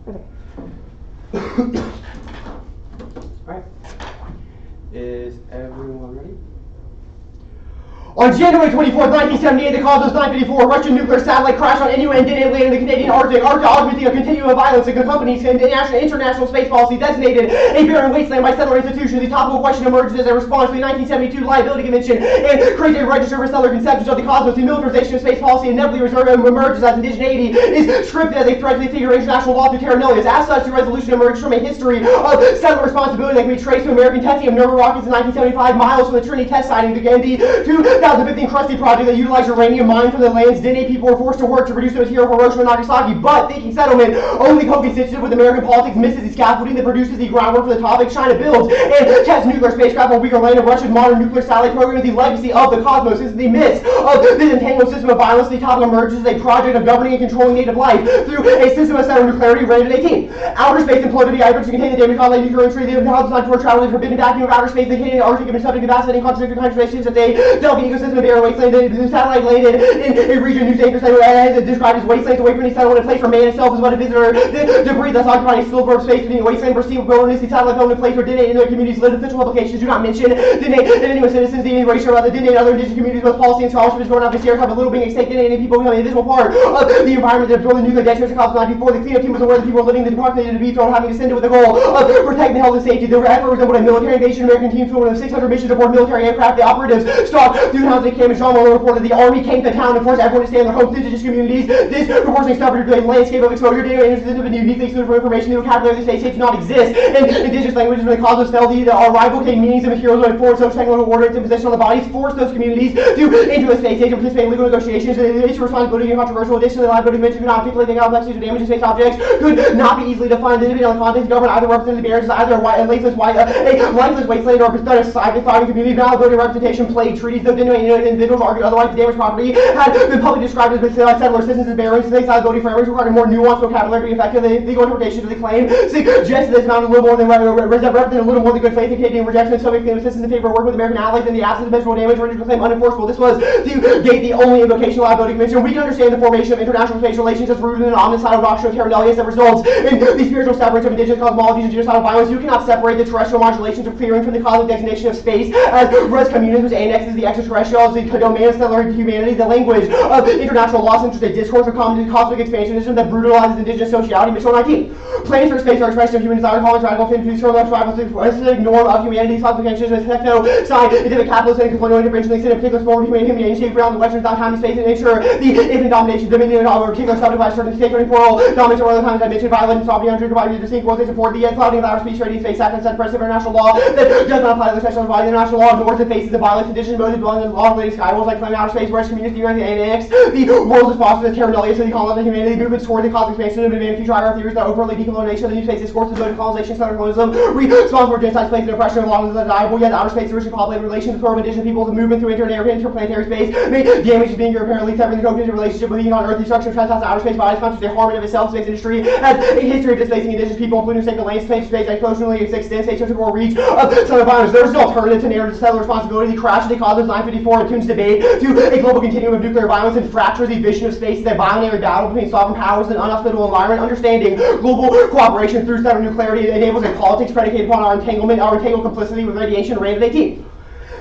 Alright. Is everyone ready? On January 24th, 1978, the Cosmos 954 Russian nuclear satellite crashed on NUN landed in the Canadian Arctic, augmenting a continuum of violence that accompanies international space policy designated a barren wasteland by settler institutions. The topical question emerges as a response to the 1972 Liability Convention and creates a register for settler conceptions of the cosmos. The militarization of space policy inevitably emerges as indigeneity is scripted as a threat to the figure of international law through terra nullius. As such, the resolution emerged from a history of settler responsibility that can be traced to American testing of Nova rockets in 1975 miles from the Trinity test siting to the 2015 Krusty project that utilized uranium mined from the land's DNA. People were forced to work to produce the material for Hiroshima and Nagasaki, but thinking settlement only co-constituted with American politics misses the scaffolding that produces the groundwork for the topic. China builds and tests nuclear spacecraft on weaker land, and Russia's modern nuclear satellite program is the legacy of the cosmos. This is the midst of this entangled system of violence. The topic emerges as a project of governing and controlling native life through a system of settler nuclearity rated at 18. Outer space employed to be able to contain the damage caused by nuclear entry. The Cosmos 94 travel in the forbidden vacuum of outer space. The Canadian Arctic have been subject to vacillating contradictory conversations that they develop an ecosystem of barren wasteland. The satellite landed in a region news anchors described as wastelands away from any settlement, a place for man itself is what a visitor. The debris thus occupying a sliver of space between wasteland perceived wilderness. The satellite found a place where denied in their communities lived. Official publications do not mention denied Inuit citizens, the erasure of the denied other indigenous communities. Both policy and scholarship is growing up this year. Have a little being extinct denied people becoming an invisible part of the environment that absorbed the nuclear detonation of 1994. The cleanup team was aware that people were living the department needed to be thrown, having descended with the goal of protecting the health and safety. The effort resembled a military invasion. American team flew one of 600 missions aboard military aircraft. The operatives stalked through towns. They came and Jean Muller reported the army came to town and forced everyone to stay in their homes. Indigenous communities. This proportionally suffered a landscape of exposure to interested in uniquely excluded from information. The vocabulary of the state do not exist. And indigenous languages when the cosmos fell, our arrival contained meanings and materials going forward. Social technological order and imposition on the bodies forced those communities to enter the space stage and participate in legal negotiations. The issue of responsibility and controversial. Additionally, the liability mentioned could not articulate the complexities of damage to space objects could not be easily defined. The individual context governed either represented the barriers as either a lifeless wasteland or a society thriving community. Malability representation plagued treaties. Though individuals argued otherwise, the damaged property had been publicly described as settler citizens as barriers to space liability frameworks required a more nuanced vocabulary to be effective. The legal interpretation of the claim suggests this amount a little more than represented a little more than good faith in Canadian rejection and Soviet claim assistance in favor of work with American allies in the absence of measurable damage rendered the claim unenforceable. This was the only invocation of liability convention. We can understand the formation of international space relations as rooted in an omnicidal doctrine of terra nullius that results in the spiritual separation of indigenous cosmologies and genocidal violence. You cannot separate the terrestrial modulations of clearing from the cosmic designation of space as res communis, which annexes the extraterrestrial as the domain of stellar humanity. The language of international law centers a discourse of cosmic expansionism that brutalizes indigenous sociality. Mission 19. Planetary space are expression of human desire, calling radical finities, left tribal norm of humanity, cosmic expansionism, techno-scientific capitalist and colonial intervention, they sit in particular form of humanity, shape around the western time and space and ensure the infinite domination, dominion of a particular subject by a certain state, temporal domination, or other times I mentioned violence and sovereignty, unjustified, distinct worlds, they support the clouding of outer space, trading space, second set, precedent of international law that does not apply to the sexual body. International law ignores the faces of violence, conditions, motives, dwelling in law related skywalls like claiming outer space, whereas communities and annex the world is fostered as terra nullius and the colonization of humanity, movements toward the cosmic expansion of advanced future higher theories that overtly decolonization of the new space discourse, devoted colonization, settler colonialism, responsible for genocide, place and oppression of long as undeniable, yet outer space, the richly populated relations of indigenous peoples, the movement through interplanetary space, may damage as being your apparently separate the co-existent relationship with being on Earth, the structure of trespass outer space bodies constitutes a harm in of itself. Space industry has a history of displacing indigenous people, including sacred lands, space, explosionally extends space to reach of southern violence. There is no alternative to narrative settler responsibility. The crash of the Cosmos 954 attunes debate to a global continuum of nuclear violence and fractures the vision of space as a binary battle between sovereign powers and an unhospitable environment. Understanding global cooperation through settler nuclearity enables a politics predicated upon our entangled complicity with radiation rated at 18.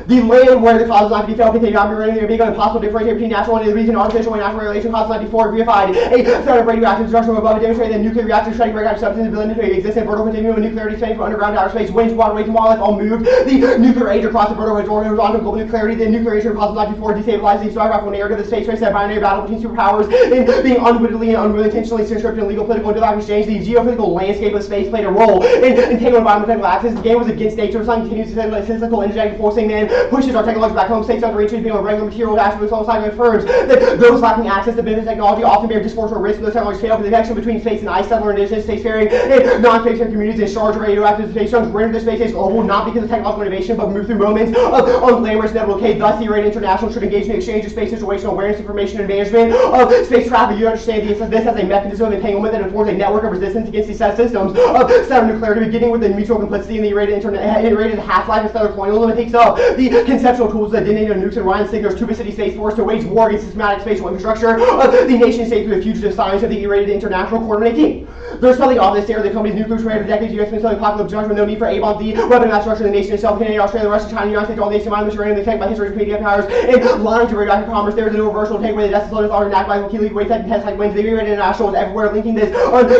The land where the causes not to be felt continue not be being impossible to differentiate between natural and the reason artificial and natural regulation causes not to be reified. A threat of radioactive destruction from above demonstrated that nuclear reactors shedding radioactive substances ability to exist in vertical continuum of nuclearity spanning from underground to outer space. Winds, waterways, and wildlife all moved. The nuclear age across the vertical horizontal global nuclearity. The nuclear age causes not before destabilizes the historiographical narrative of the space race, that binary battle between superpowers in being unwittingly and unintentionally conscripted in legal, political, and diplomatic exchange. The geophysical landscape of space played a role in entangled environmental axis. The game was against nature. The sun continues to cyclical interjecting forcing man pushes our technology back home, states under reach being on regular material attributes alongside firms that those lacking access to business technology often bear disproportionate risk of those technologies fail. The connection between space and ice, settler indigenous, spacefaring, and non-spacefaring communities in charge of radioactive space zones render the space age global, not because of technological innovation, but move through moments of unglamorous inevitable decay. Thus, the Iranian International should engage in the exchange of space situational awareness, information, and management of space traffic. You understand this as a mechanism of entanglement that informs a network of resistance against these set systems of settler nuclearity, beginning with the mutual complicity in the irradiated half-life of stellar colonialism. It takes up the the conceptual tools that detonated nukes and Ryan Sigler's Tuba-City Space Force to wage war against systematic spatial infrastructure of the nation-state through the fugitive science of the E-rated international coordinate team. There's something obvious there. The company's nuclear trade for decades, U.S. been selling apocalypse drugs with no need for aid on the weapon mass structure of the nation itself, Canada, Australia, Russia, China, United States, all nations, mind, uranium, they take by history, Canadian powers, and lying to radioactive commerce. There is no reversal take away the death of authority, act by Wikileaks, weight and test like wins. The E-rated international is everywhere, linking this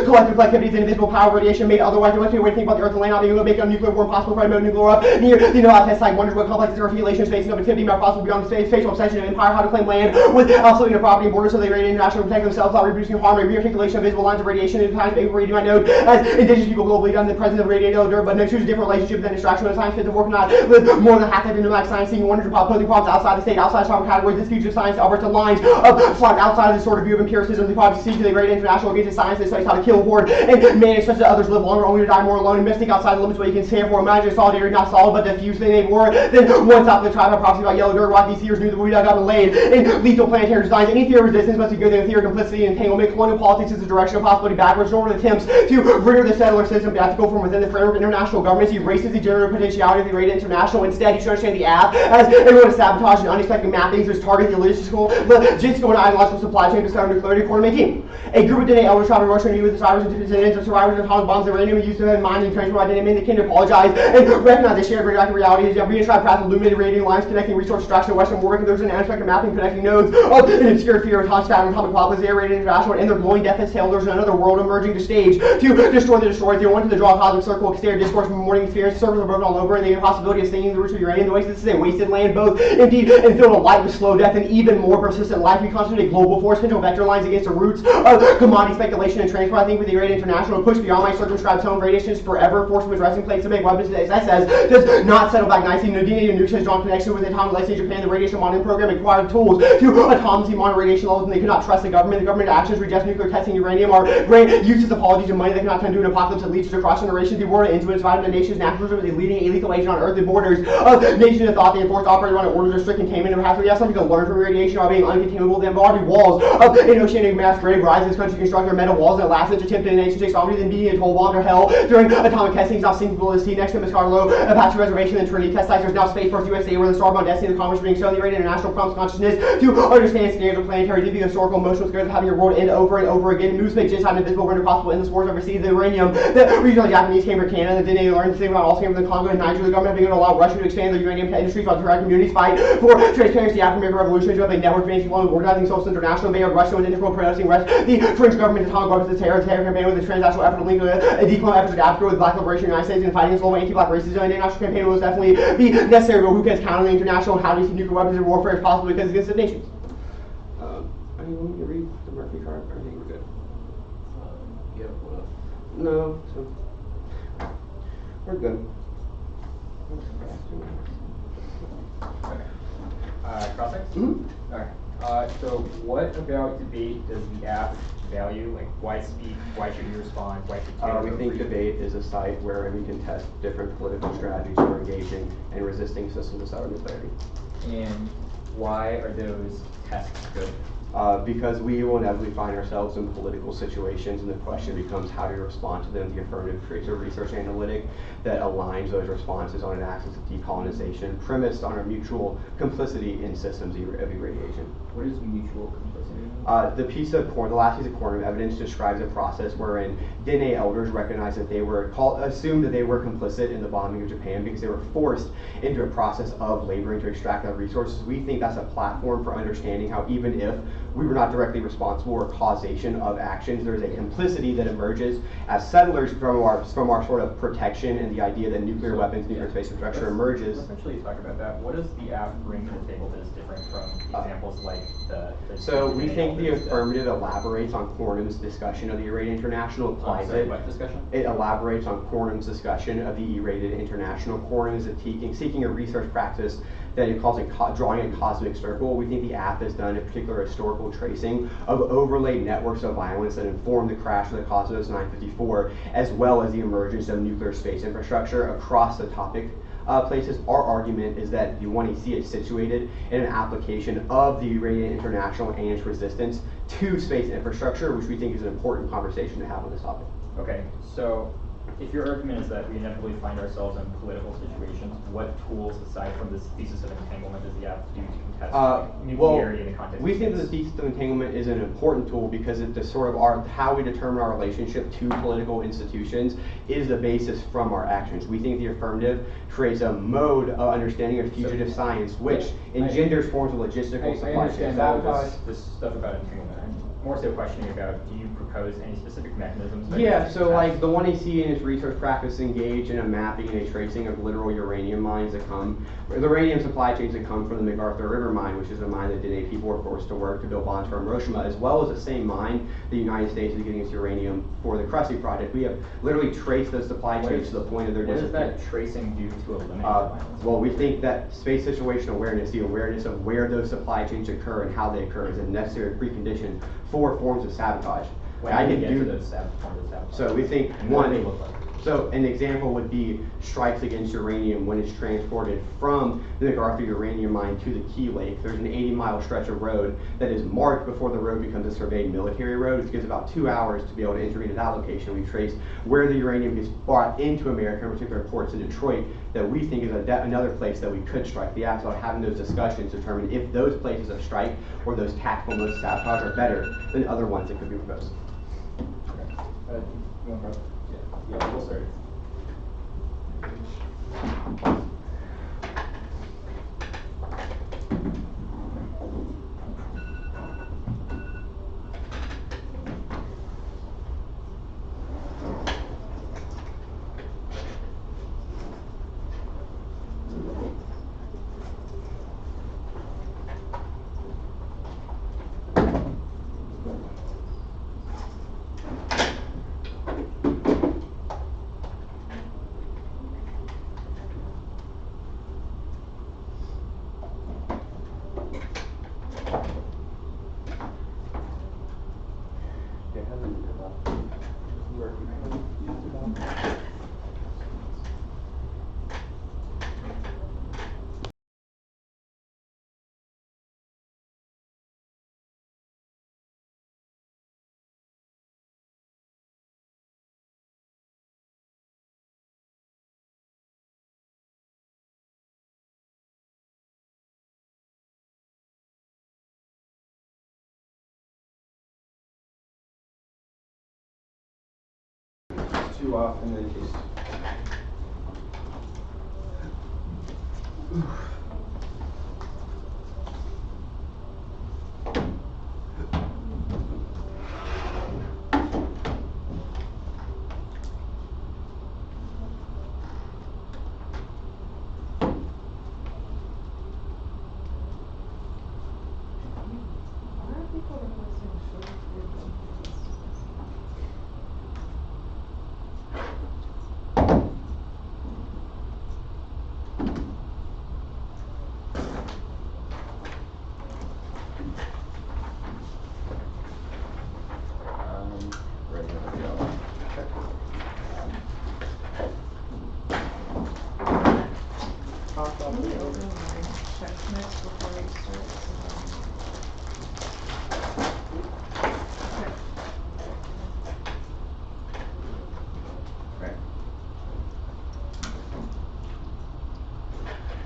collective collectivities and invisible power of radiation made otherwise. There must be a way to think about the Earth and land, not being able to make a nuclear war impossible, for a nuclear up near the test like wonders what complex is articulation, space, and objectivity, are possible beyond the spatial obsession of empire, how to claim land without splitting their property and borders, so they radiate international protect themselves without reproducing harm, a rearticulation of visible lines of radiation in times able to my node as indigenous people globally done in the presence of radiated odor, but no choose a different relationship than distraction when science fits the work not with more than half that into max science, seeing wonders about posing problems outside the state, outside strong categories, this future science Alberts and lines of slide outside of this sort of view of empiricism, the project seek to the great international against science that studies how to kill, hoard, and man expects that others live longer, only to die more alone, and mystic outside the limits where you can stand for. Imagine solidarity not solid, but diffuse thing they were. Then once out the tribe of prophecy about yellow dirt, rock these seers knew that we dug up and laid in lethal planetary designs. Any theory of resistance must be good than a theory of complicity and entanglement. Colonial politics is the direction of possibility backwards, nor attempts to rid the settler system, but have to go from within the framework of international governments. He erases the general potentiality of the great international. Instead, you should understand the app as everyone to sabotage and unexpected mappings, which target the logistical and ideological supply chain to start a nuclear coordinate team. A group of DNA elders tried to rush with the survivors and descendants of survivors of atomic bombs that uranium used to mine and transport identity. They came to apologize and recognize the shared radioactive reality as a reinscribed path of illuminated radiating lines connecting resource extraction to Western war. There's an unexpected mapping connecting nodes of an obscure fear of atomic spattering atomic populace, they rated international, and their glowing death tail. There's another world emerging to stage to destroy the destroyed. They wanted to draw a cosmic circle, exterior discourse from morning experience, servers are broken all over, and the impossibility of singing the roots of uranium. The waste this is a wasted land, both empty and filled with light with slow death and even more persistent life. We constitute a global force, potential vector lines against the roots of commodity speculation and transport. I think with the Iranian International push beyond my circumscribed zone, radiation is forever. Force with resting plates to make weapons. As I says, does not settle back nicely. Nadine and nukes has drawn connection with the atomic license in Japan. The radiation monitoring program acquired tools to autonomously monitor radiation levels, and they could not trust the government. The government actions reject nuclear testing uranium or grant uses apologies and money that cannot undo an apocalypse that leads to cross generations. The war to influence vitamin nations nationalism is a leading lethal agent on earth. The borders of nations that thought they enforced operated on orders of strict containment and perhaps we have something to learn from radiation are being uncontainable. The embodied walls of an oceanic mass grave rise this country construct their metal walls and last such attempt in nation takes sovereignty than beating a toll bomb to hell during atomic testing is now sinking as sea next to Miscarlo, Apache Reservation and Trinity test sites. There's now Space Force USA where the starbound destiny of the commerce being shown. The Iranian international prompts consciousness to understand scales of planetary deep historical emotional scales of having your world end over and over again. Moves make genocide invisible, render possible endless wars overseas. The uranium that regional Japanese came from Canada, and then they learned the same about all came from the Congo and Niger. The government being able to allow Russia to expand their uranium industries while direct communities fight for transparency. After American Revolution, to a network of global organizing social international Baylor, Russia was integral protesting the French government, atomic weapons, the terror campaign with the transnational effort to link a decline efforts to Africa with black liberation in the United States and fighting against global anti-black racism. And the international campaign will definitely be necessary, but who can counter the international? How do we see nuclear weapons in warfare as possible because against the nations? I mean, want me to read the Murphy chart? I think we're good. Yeah, well. No, so we're good. Okay. Crossix? Mm-hmm. Alright. So what about debate does the app value? Like, why speak? Why should you respond? Why should we think debate is a site where we can test different political strategies for engaging and resisting systems of cybernuclearity. And why are those tests good? Because we will inevitably find ourselves in political situations, and the question becomes how do you respond to them. The affirmative creates a research analytic that aligns those responses on an axis of decolonization premised on our mutual complicity in systems of irradiation. What is mutual complicity? The last piece of quantum evidence describes a process wherein DNA elders recognized that they were assumed that they were complicit in the bombing of Japan because they were forced into a process of laboring to extract their resources. We think that's a platform for understanding how even if we were not directly responsible or causation of actions, there is a complicity that emerges as settlers from our sort of protection and the idea that nuclear weapons, nuclear space infrastructure emerges. Essentially, talk about that. What does the app bring to the table that is different from examples like the so we think the affirmative elaborates on Cornyn's discussion of the E-rated international, applies it. What discussion? It elaborates on Cornyn's discussion of the E-rated international. Cornyn is seeking a research practice that it calls drawing a cosmic circle. We think the app has done a particular historical tracing of overlaid networks of violence that inform the crash of the Cosmos 954, as well as the emergence of nuclear space infrastructure across the topic places. Our argument is that you want to see it situated in an application of the E-rated international and its resistance to space infrastructure, which we think is an important conversation to have on this topic. Okay, so if your argument is that we inevitably find ourselves in political situations, what tools, aside from this thesis of entanglement, does the app do to contest nuclearity in the context we of think that space? the thesis of entanglement is an important tool because it is sort of how we determine our relationship to political institutions is the basis from our actions. We think the affirmative creates a mode of understanding of fugitive science, which engenders forms of logistical supply I understand chains. all this stuff about entanglement. I'm more so questioning about, do you propose any specific mechanisms? That Yeah, so like the one AC in his research practice engaged in a mapping and a tracing of literal uranium mines that come, the uranium supply chains that come from the MacArthur River mine, which is a mine that Dene people were forced to work to build bonds for Hiroshima, as well as the same mine the United States is getting its uranium for the Cressy project. We have literally traced those supply chains to the point of their What does disappearance. that tracing do to eliminate violence? Well, we think that space situational awareness, the awareness of where those supply chains occur and how they occur, is a necessary precondition for forms of sabotage. When do we get to those forms of sabotage? So we think And what do they one, look like? so an example would be strikes against uranium when it's transported from the MacArthur uranium mine to the Key Lake. There's an 80-mile stretch of road that is marked before the road becomes a surveyed military road. It gives about 2 hours to be able to intervene at that location. We traced where the uranium gets brought into America, in particular ports in Detroit, that we think is another place that we could strike. The act about having those discussions determine if those places of strike or those tactical modes of sabotage are better than other ones that could be proposed. You want to go? Yeah, we'll start. Too often in case. Ready to go. Pop up the override checklist before we start.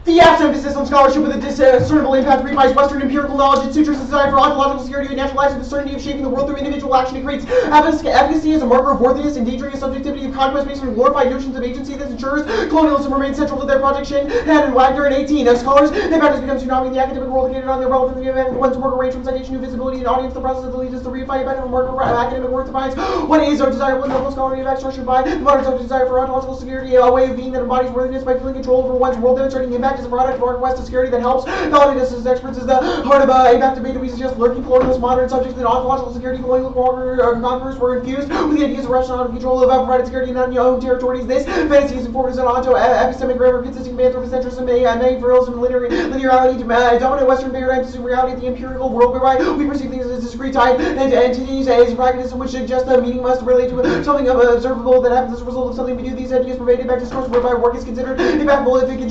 The apt's emphasis on scholarship with a discernible impact revives Western empirical knowledge and sutures the desire for ontological security and naturalizing the certainty of shaping the world through individual action. It creates advocacy as a marker of worthiness, endangering a subjectivity of conquest based on glorified notions of agency that ensures colonialism remains central to their project. Shin, Han, and Wagner in 18. As scholars, the impact has become tsunami in the academic world, located on the relevant of the event. One's work range from citation to visibility and audience. The process that leads us to redefine impact of a marker of academic work defines what is our desirable and noble scholarly impact structured by the modern subject desire for ontological security, a way of being that embodies worthiness by feeling control over one's world, demonstrating impact as a product of our quest of security that helps validate us as experts is the heart of impact debate. We suggest lurking colonialist modern subjects that ontological security colonial conquerors were infused with the ideas of rational control of provided security in unknown territories. This fantasy is informed as an onto epistemic grammar consisting of anthropocentrism, naturalism, and linearity, dominant Western paradigms of reality of the empirical world whereby we perceive things as discrete time and entities as pragmatism, which suggests a meaning must relate to something observable that happens as a result of something we do. These ideas pervade back discourse whereby work is considered impactful if it can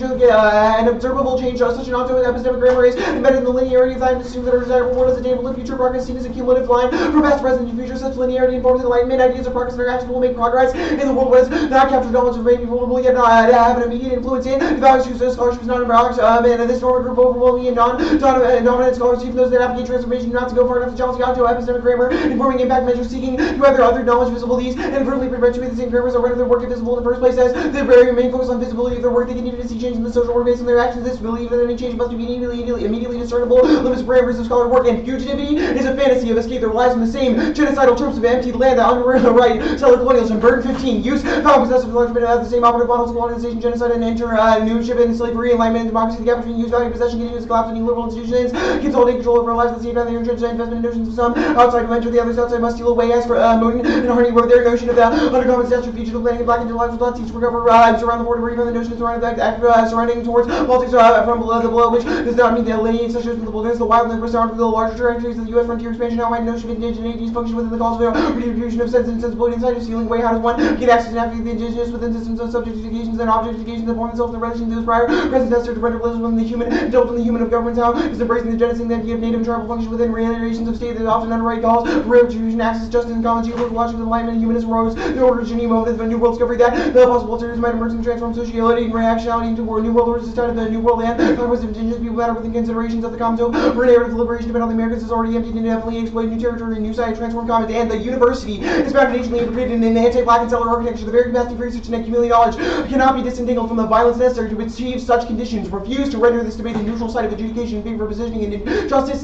and and observable change, such an ongoing epistemic grammar is embedded in the linearity of time, assumes that a desirable world is attainable in future progress seen as a cumulative line from past, present, and future. Such linearity informs enlightenment. Ideas of progress and their actions will make progress in the world was not captured knowledge of many people will yet not have an immediate influence in. The values used as scholarship is not in box, and this normal group overwhelmingly and non-dominant scholars, even those that advocate transformation, do not to go far enough to challenge the onto epistemic grammar, informing impact measures, seeking to have their other knowledge visible these, and firmly perpetuate the same grammars or render their work invisible in the first place. As the very main focus on visibility of their work, they continue to see change in the social work based on their actions. This belief that any change must be immediately discernible, limits parameters of scholar work, and fugitivity is a fantasy of escape that relies on the same genocidal tropes of empty land that underwrite settler colonialism. Burden 15. Use power possessive enlargement of the same operative models of colonization, genocide, and internewship and slavery, enlightenment, and democracy. The gap between use, value, possession, continues to collapse in liberal institutions, consolidate control over our lives at the same time. They entrenched investment in notions of some outside to enter the others outside must steal away. As for Moten and Harney wrote their notion of the undercommon statute, fugitive planning, and black and lives will not teach recover around the board, or even the notion of surrounding surrounding towards politics from below the below, which does not mean that lineage such as the wilderness, the wild and surrounding the larger territories of the U.S. frontier expansion. How might notion of indigeneities function within the cause of redistribution of sense and sensibility inside of stealing away? How does one get access and activate the indigenous within systems of subjectifications and objectifications that form themselves in relation to those prior present necessary to render within the human, dealt in the human of governments? How is embracing the genesis and the idea of native and tribal function within relations of state that often underwrite calls for redistribution, access, justice, and common geopolitical logic, enlightenment, humanist rose, the originating moment of a new world discovery that the possible alternatives might emerge and transform sociality and reactionality into a new world order system of the new world land. Conquest of indigenous people matter within considerations of the common zone. For narrative liberation depend on the Americans is already emptied and definitely exploited new territory and new side transformed commons. And the university is foundationally integrated in an anti-black and settler architecture. The very capacity for research and accumulating knowledge cannot be disentangled from the violence necessary to achieve such conditions. Refuse to render this debate a neutral site of adjudication in favor of positioning and justice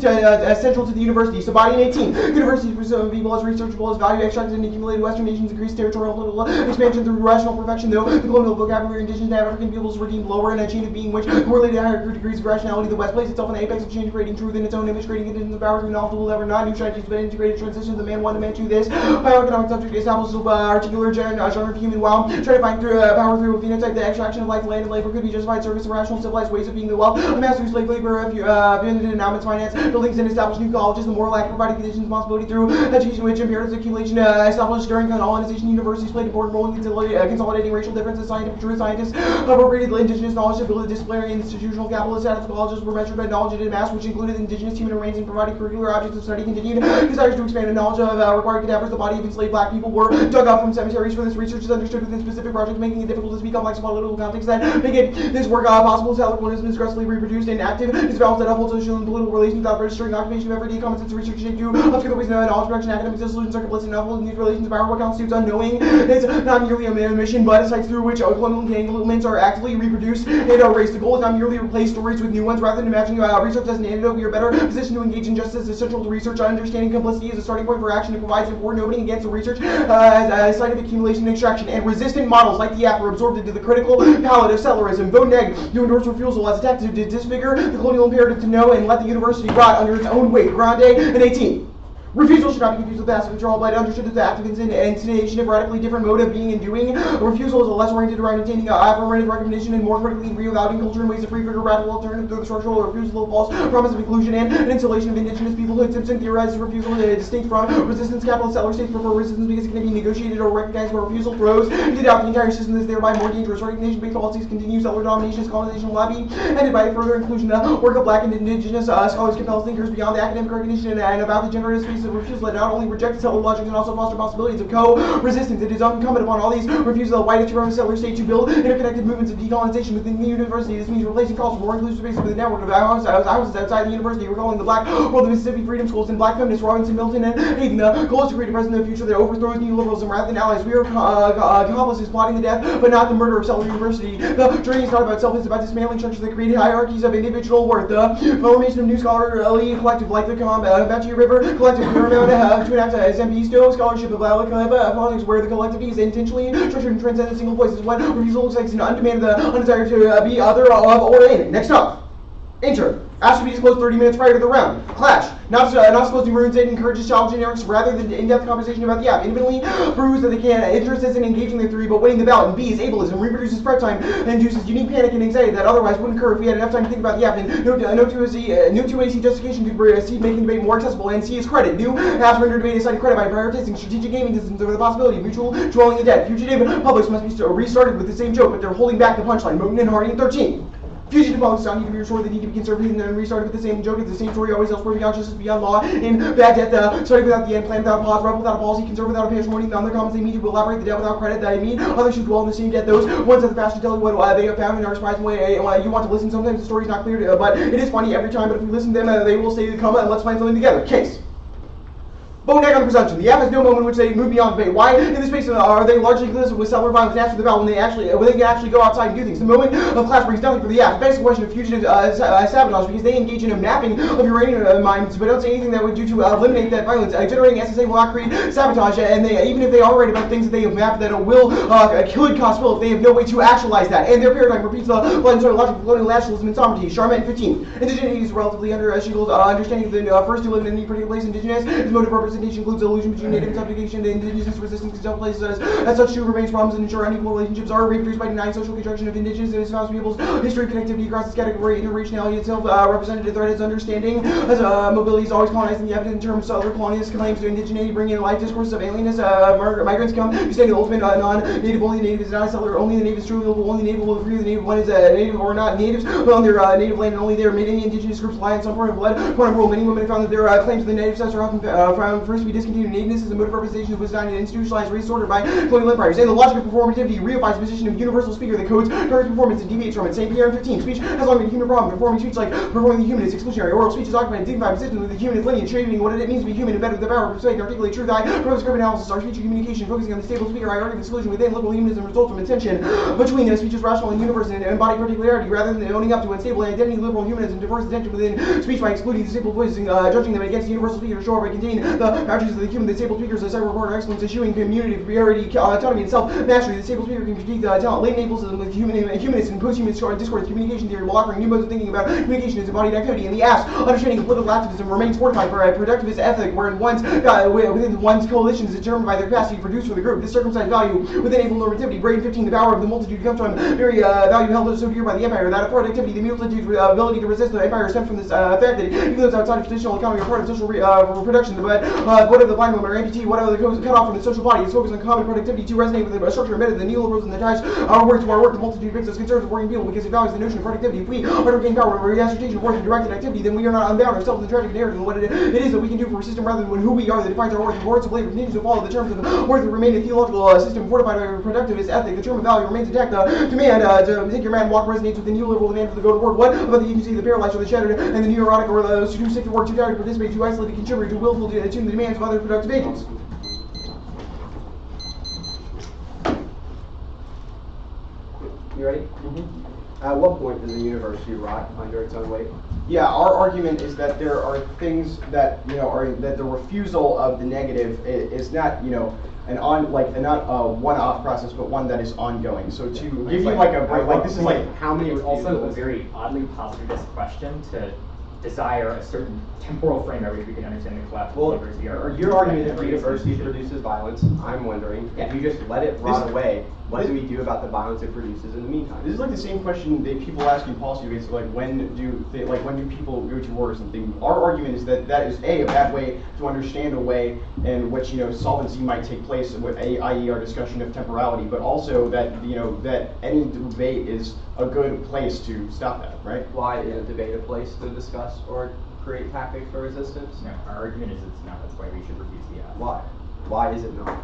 central to the university. So body 18. Universities presume people as researchable as value extracted and accumulated Western nations increase territorial expansion through rational perfection, though the colonial vocabulary indigenous to African peoples were deemed lower in a chain of being which correlated to higher degrees of rationality. The West placed itself in the apex of change, creating truth in its own image, creating conditions of power through knowledge will ever not new strategies but integrated transitions of man one to man two. This bioeconomic subject establishes articular genre of human while trying to find power through a phenotype. The extraction of life, land, and labor could be justified service of rational civilized ways of being the wealth. The master slave labor abandoned endowments, finance buildings, and established new colleges. The moral act providing conditions responsibility through education, which imperatives accumulation established during colonization. Universities played an important role in consolidating racial differences. Scientific truth scientists appropriated indigenous knowledge to build a disciplinary institutional capitalist status. Colleges were measured by knowledge in mass, which included indigenous human remains and provided curricular objects of study. Continued desires to expand the knowledge of required cadavers. The body of enslaved black people were dug up from cemeteries. For this research is understood within specific projects, making it difficult to speak complex political contexts that make it this work possible. Settler colonialism is aggressively reproduced and active. Its values that uphold social and political relations without registering occupation of everyday common sense research shape to obscure the ways of knowledge production. Academic solutions are complicit in upholding these relations. Power what constitutes unknowing. It's not merely a mission, but a site through which colonial entanglements are actively reproduced and erased. The goal is not merely to replace stories with new ones, rather than imagining research as an antidote. We are better positioned to engage in justice as central to research. Understanding complicity is a starting point for action. It provides important opening against the research as a site of accumulation and extraction. And resistant models like the app are absorbed into the critical palette of settlerism. Vote neg to endorse refusal as a tactic to disfigure the colonial imperative to know and let the university rot under its own weight. Grande and 18. Refusal should not be confused with passive withdrawal, but understood as the active intonation of radically different mode of being and doing. Refusal is a less oriented around attaining affirmative recognition and more critically re-evaluating culture in ways of free figure radical alternative through the structural refusal of false promise of inclusion and an insulation of indigenous peoplehood. Simpson theorizes refusal distinct from resistance. Capitalist settler states prefer resistance because it can be negotiated or recognized, but refusal throws into doubt the entire system is thereby more dangerous. Recognition-based policies continue settler domination as colonization lobby, ended by further inclusion of work of black and indigenous scholars compels thinkers beyond the academic recognition and about the generative space of refusal that not only reject settler logic and also foster possibilities of co-resistance. It is incumbent upon all these refusals of the white supremacist settler state to build interconnected movements of decolonization within the university. This means replacing calls for more inclusive spaces with a network of houses outside the university. We're calling the Black World of Mississippi Freedom Schools and Black feminists Robinson, Milton, and Hayden. The goal is to create a president of the future that overthrows neoliberalism rather than allies. We are accomplices plotting the death, but not the murder of Settler University. The journey is not about self, it's about dismantling structures that create hierarchies of individual worth. The formation of new scholarly collective like the Comanche River Collective, Paramount, 2.5 SMP Stowe Scholarship of politics, where the collectivity is intentionally structured and transcends a single voice. Is what refusal looks like, an undemanded, undesire to be other of or in. Next up, enter. Asked to be disclosed 30 minutes prior to the round. Clash. Not disclosing runes it encourages challenge generics rather than in-depth conversation about the app. Independently proves that they can interest is in engaging their theory, but weighing the ballot. And B is ableism, reproduces prep time, and induces unique panic and anxiety that otherwise wouldn't occur if we had enough time to think about the app. And no 2AC justification could proceed making debate more accessible. And C is credit. New apps render debate decided credit by prioritizing strategic gaming systems over the possibility of mutual dwelling in debt. Fugitive publics must be restarted with the same joke, but they're holding back the punchline. Moten and Hardy 13. Fugitive Palestine need to be restored, they need to be conservative and then restarted with the same joke, it's the same story always elsewhere, beyond justice, beyond law, in bad death, starting without the end, plan without a pause, rebel without a policy, conserve without a patrimony, none of their comments they mean to elaborate the debt without credit that I mean, others should dwell in the same debt, those ones that the past should tell you what they have found in our surprising way, you want to listen, sometimes the story's not clear, but it is funny every time, but if we listen to them, they will say to come and let's find something together. Case. Bonehead on the presumption. The app has no moment in which they move beyond debate. Why, in this space, are they largely complicit with settler violence after the battle when they can actually go outside and do things? The moment of class brings nothing for the app. It begs the question of fugitive sabotage because they engage in a mapping of uranium mines, but don't say anything that would do to eliminate that violence. Generating SSA will not create sabotage, and even if they are right about things that they have mapped that could cause spill if they have no way to actualize that. And their paradigm repeats the blind sort of logic of colonial nationalism and sovereignty. Charlotte 15. Indigeneity is relatively under-shielded understanding of the first to live in any particular place. Indigenous is mode of representation includes the illusion between native and subjugation, the indigenous resistance to self-places as such to remains problems and ensure unequal relationships are reproduced by denying social construction of indigenous and espoused people's history, connectivity across this category, interraciality itself, represented threat as understanding, as mobility is always colonizing the evident in terms of other colonialist claims to indigeneity, bringing in life discourses of alienness, migrants come, you say the ultimate non-native, only the native is not a settler, only the native is truly local, only the native will agree with the native, one is native or not natives, but on their native land and only their many indigenous groups rely on some form of blood, point of rule, many women have found that their claims to the native sex are often found first to be discontinued. Nativeness is a mode of representation that was designed and institutionalized race ordered by colonial empires. And the logic of performativity reifies the position of universal speaker that codes targets performance and deviates from it. St. Pierre 15. Speech has long been a human problem. Performing speech like performing the human is exclusionary. Oral speech is occupied a dignified position with the human is lineage, shaping what it means to be human, embedded with the power of persuade, articulate truth. I propose script analysis, our speech and communication, focusing on the stable speaker. I argue the solution within liberal humanism results from attention between speech's rational and universe and embodied particularity, rather than owning up to unstable identity. Liberal humanism diverse attention within speech by excluding the stable voices and judging them against the universal speaker to show up by containing the boundaries of the human. The stable speakers as reporter excellence, eschewing community, superiority, autonomy, and self-mastery. The stable speaker can critique the talent, latent ableism with humanist and post-humanist discourse communication theory while offering new modes of thinking about communication as embodied activity. And the ass, understanding of political activism remains fortified by a productivist ethic wherein within one's coalition is determined by their capacity to produce for the group. This circumcised value within able normativity. Brain 15, the power of the multitude comes from very value held so dear by the empire. That productivity, the multitude's ability to resist the empire stems from this fact that even those outside of traditional economy are part of social reproduction. But whatever the blind woman or amputee, whatever the cut off from the social body, is focused on common productivity to resonate with the structure embedded in the neoliberals and the ties our work to our work. The multitude makes us conservative working people because it values the notion of productivity. If we are to gain power over the assertion of worth and directed activity, then we are not unbound ourselves in the tragic narrative of what it is that we can do for a system rather than who we are that defines our worth. The words of labor continues to follow the terms of worth that remain a theological system fortified by a productivist ethic. The term of value remains intact. The demand to take your man walk resonates with the neoliberal demand for the go to work. What about the agency, the paralyzed, or the shattered, and the neurotic, or those too sick to work, too tired to participate, too isolated to contribute, too willful to attune the demands of other productive agents? You ready? Mm-hmm. At what point does a university rot under its own weight? Yeah, our argument is that there are things that are that the refusal of the negative is not not a one-off process, but one that is ongoing. So to give you like a break, like this is like how many? It's also a very oddly positivist question to desire a certain temporal frame at which we can understand the collapse of the university. Your argument is the university produces violence. I'm wondering, if you just let it rot away, what do we do about the violence it produces in the meantime? This is like the same question that people ask in policy debates, like when do people go to war or something. Our argument is that that is a bad way to understand a way in which solvency might take place, i.e. our discussion of temporality, but also that that any debate is a good place to stop that, right? Why is debate a place to discuss or create tactics for resistance? No, our argument is it's not. That's why we should refuse the app. Why? Why is it not?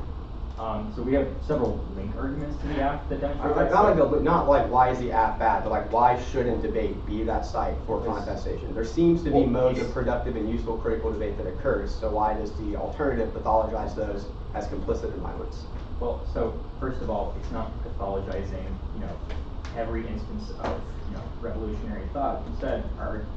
So we have several link arguments to the app that demonstrate not like why is the app bad, but like why shouldn't debate be that site for contestation? There seems to be modes of productive and useful critical debate that occurs, so why does the alternative pathologize those as complicit in violence? Well, so first of all, it's not pathologizing, every instance of revolutionary thought. Instead,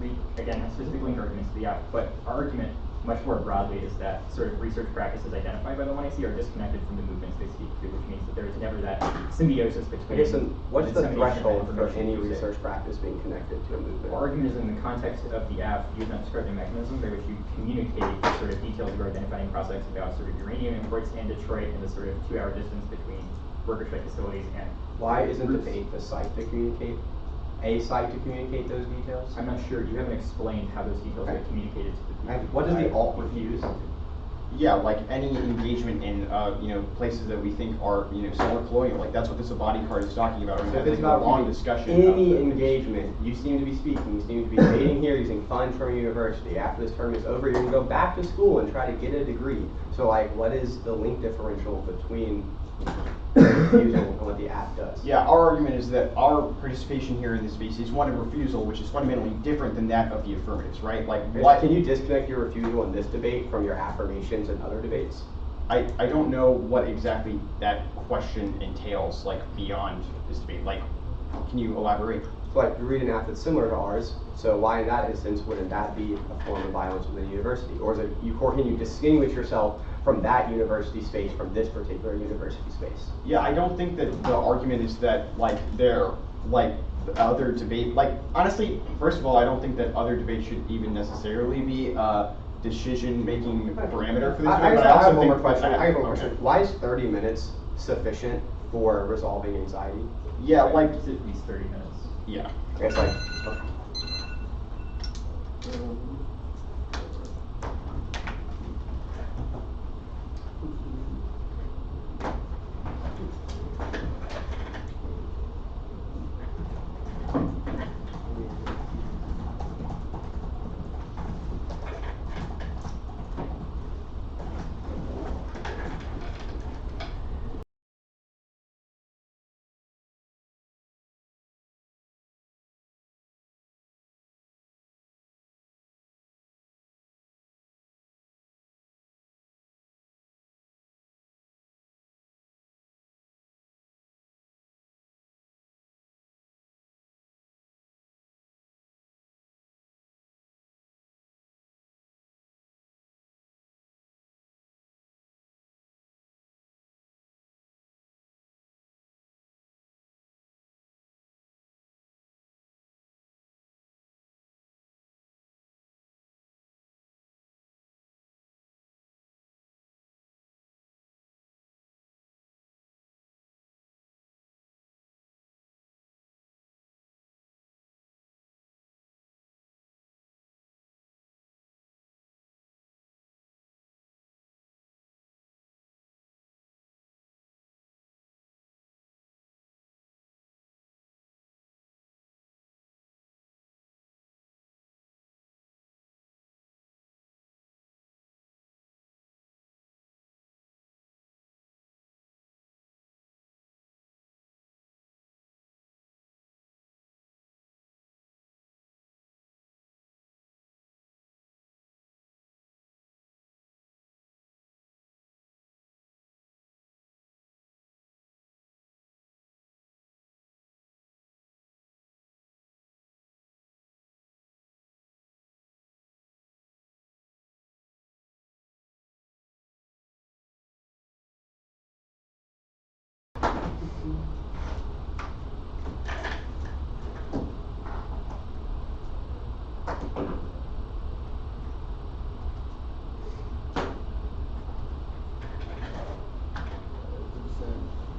we again have specific link arguments to the app, but our argument much more broadly is that sort of research practices identified by the 1AC are disconnected from the movements they speak to, which means that there is never that symbiosis between. I guess, what's the threshold for any usage. research practice being connected to a movement? Our argument is in the context of the app, you have not described a mechanism by which you communicate the sort of details of your identifying process about sort of uranium imports in Detroit and the sort of 2-hour distance between worker strike facilities and. Why isn't debate the site to communicate? A site to communicate those details? I'm not sure. You haven't explained how those details get communicated to the people. What does the alt refuse? Yeah, like any engagement in, places that we think are, somewhat colonial, like that's what this Abadi card is talking about. So if it's about a long discussion. any engagement, you seem to be speaking, you seem to be debating here, using funds from a university. After this term is over, you're gonna go back to school and try to get a degree. So like, what is the link differential between refusal and what the app does? Yeah, our argument is that our participation here in this space is one of refusal, which is fundamentally different than that of the affirmatives, right? Like, what? Can you disconnect your refusal in this debate from your affirmations in other debates? I don't know what exactly that question entails, like, beyond this debate. Like, can you elaborate? So like, you read an app that's similar to ours, so why in that instance wouldn't that be a form of violence within a university? Or is it, can you distinguish yourself from that university space from this particular university space? Yeah, I don't think that the argument is that, like, they're, like, the other debate, like, honestly, first of all, I don't think that other debate should even necessarily be a decision-making parameter for this debate, but I have also one more think. question. I have one Okay. question. Why is 30 minutes sufficient for resolving anxiety? Yeah, like, It's at least 30 minutes. yeah. It's like, okay.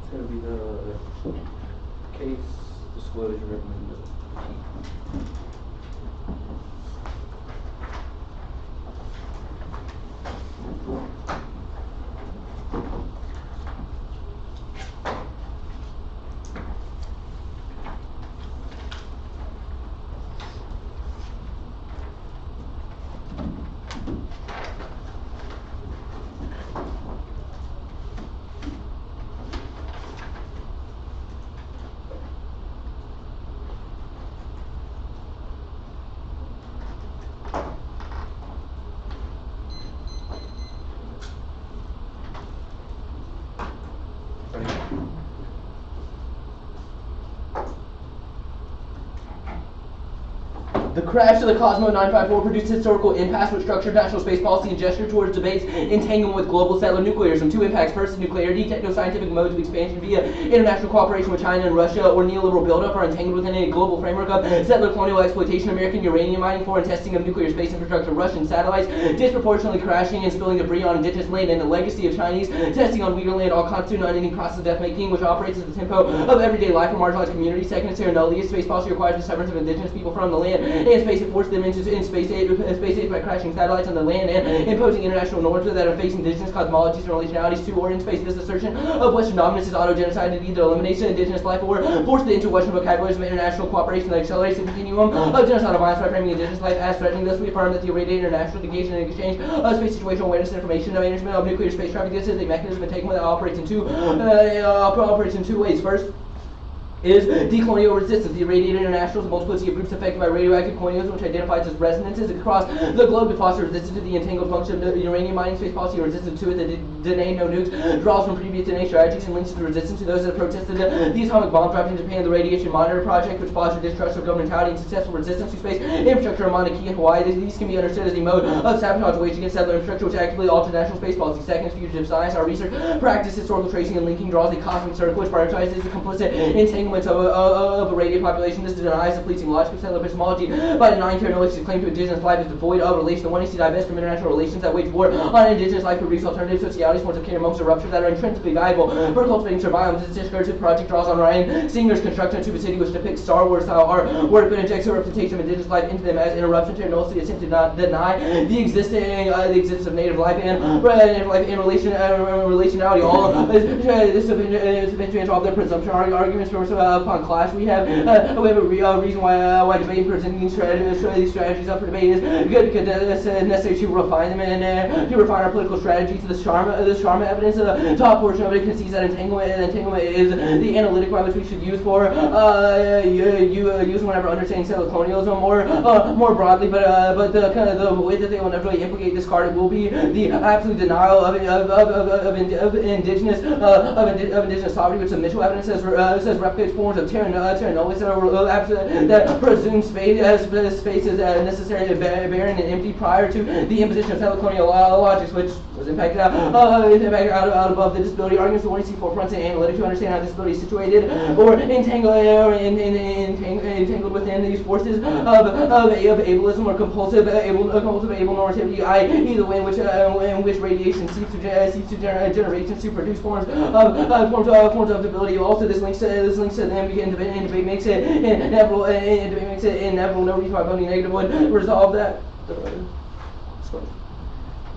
It's going to be the case disclosure recommended. The crash of the Cosmo 954 produced historical impasse with structured national space policy and gesture towards debates entanglement with global settler nuclearism. Two impacts. First, nuclearity, techno-scientific modes of expansion via international cooperation with China and Russia, or neoliberal buildup, are entangled within a global framework of settler colonial exploitation, American uranium mining for and testing of nuclear space infrastructure, Russian satellites, disproportionately crashing and spilling debris on indigenous land, and the legacy of Chinese testing on Uyghur land, all constitute an unending process of death-making, which operates at the tempo of everyday life for marginalized communities. Second, it's here, no, space policy requires the severance of indigenous people from the land in space and force them into space age by crashing satellites on the land and imposing international norms that are facing indigenous cosmologies and relationalities to or in space. This assertion of Western dominance is auto-genocide and either eliminates indigenous life or forces it into Western vocabularies of international cooperation that accelerates the continuum of genocidal violence by framing indigenous life as threatening. Thus, we affirm that the irradiated international engagement and exchange of space situational awareness and information management of nuclear space traffic. This is a mechanism taken that operates in two ways. First is decolonial resistance. The irradiated international is a multiplicity of groups affected by radioactive colonialism, which identifies as resonances across the globe to foster resistance to the entangled function of the uranium mining space policy, or resistance to it that deny no nukes, draws from previous DNA strategies and links to the resistance to those that protested the atomic bomb dropped in Japan, the Radiation Monitor Project, which fostered distrust of governmentality and successful resistance to space infrastructure on Mauna Kea and Hawaii. These can be understood as a mode of sabotage waged against settler infrastructure, which actively alters national space policy. Second is fugitive science. Our research practice, historical tracing and linking draws a cosmic circle which prioritizes the complicit entanglements of a radiant population. This denies the fleeting logic of settler epistemology by denying characteristics claim to indigenous life is devoid of relation. The one is to divest from international relations that wage war on indigenous life to produce alternative socialities, forms of care amongst the rupture that are intrinsically valuable for cultivating survival. This discursive project draws on Ryan Singer's construction of Tuba City, which depicts Star Wars style artwork but injects a representation of indigenous life into them as interruption to nullity, attempt to not deny the existence of native life and relationality. All this has been to involve their presumption arguments for upon clash. We have a reason why debating presenting these strategies up for debate is good, because it's necessary to refine them and to refine our political strategy to the Sharma evidence. The top portion of it concedes that entanglement is the analytic by which we should use for use whenever understanding settler colonialism more broadly, but the way that they will inevitably implicate this card will be the absolute denial of indigenous sovereignty, which the Mitchell evidence says replicates forms of terra nullius that presume space is necessarily barren and empty prior to the imposition of settler colonial logics, which was impacted out above the disability arguments. The one you see forefronts in analytic to understand how disability is situated or entangled within these forces of ableism or compulsive able normativity, i.e. the way in which radiation seeps to generations to produce forms of debility. Also, this links to them and debate makes it inevitable. No reason why voting negative would resolve that.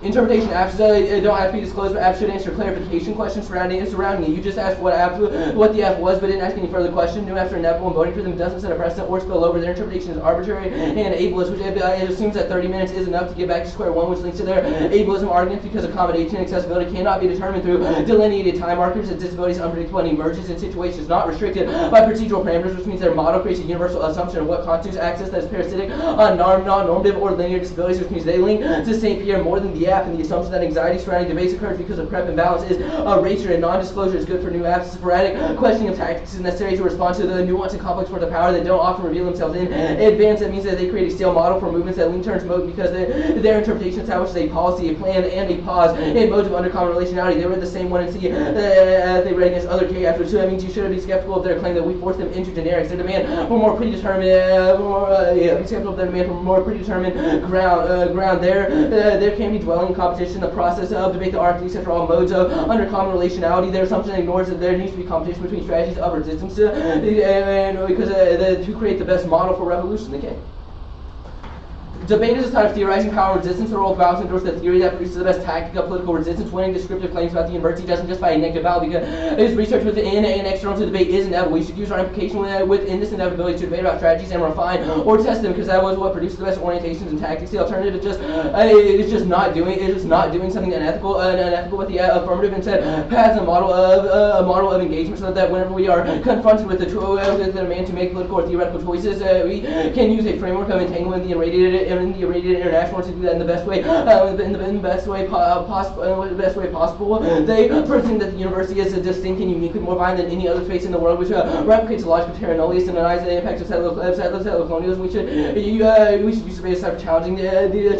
Interpretation apps don't have to be disclosed, but apps should answer clarification questions surrounding it. You just asked what the app was, but didn't ask any further question. New apps are inevitable, and voting for them doesn't set a precedent or spill over. Their interpretation is arbitrary and ableist, which it assumes that 30 minutes is enough to get back to square one, which links to their ableism arguments, because accommodation and accessibility cannot be determined through delineated time markers. That disability is unpredictable and emerges in situations not restricted by procedural parameters, which means their model creates a universal assumption of what constitutes access that is parasitic on non-normative or linear disabilities, which means they link to St. Pierre more than the app, and the assumption that anxiety surrounding debates occurs because of prep imbalance is erasure, and non-disclosure is good for new apps. Sporadic questioning of tactics is necessary to respond to the nuance and complex forms of power that don't often reveal themselves in advance. That means that they create a stale model for movements that lean towards mode because their interpretation establishes a policy, a plan, and a pause in modes of undercommon relationality. They read the same one and see they read against other K apps, so that means you should be skeptical of their claim that we force them into generics. Their demand for more predetermined, be skeptical of their demand for more predetermined ground. There can be dwelling competition. The process of debate, the RFD set for all modes of undercommon relationality. Their assumption ignores that there needs to be competition between strategies of resistance to create the best model for revolution. Okay. Debate is a side of theorizing power and resistance. The role of balance endorses the theory that produces the best tactic of political resistance. Winning descriptive claims about the university doesn't justify a negative value because its research within and external to the debate is inevitable. We should use our implication within this inevitability to debate about strategies and refine or test them, because that was what produces the best orientations and tactics. The alternative is just not doing something unethical with the affirmative, instead has a model of engagement, so that whenever we are confronted with the demand to make political or theoretical choices, we can use a framework of entanglement in the irradiated international to do that in the best way possible. They presume that the university is distinct and uniquely more violent than any other space in the world, which replicates the logic of terra nullius and denies the impact of settler colonialism. We should use space of challenging these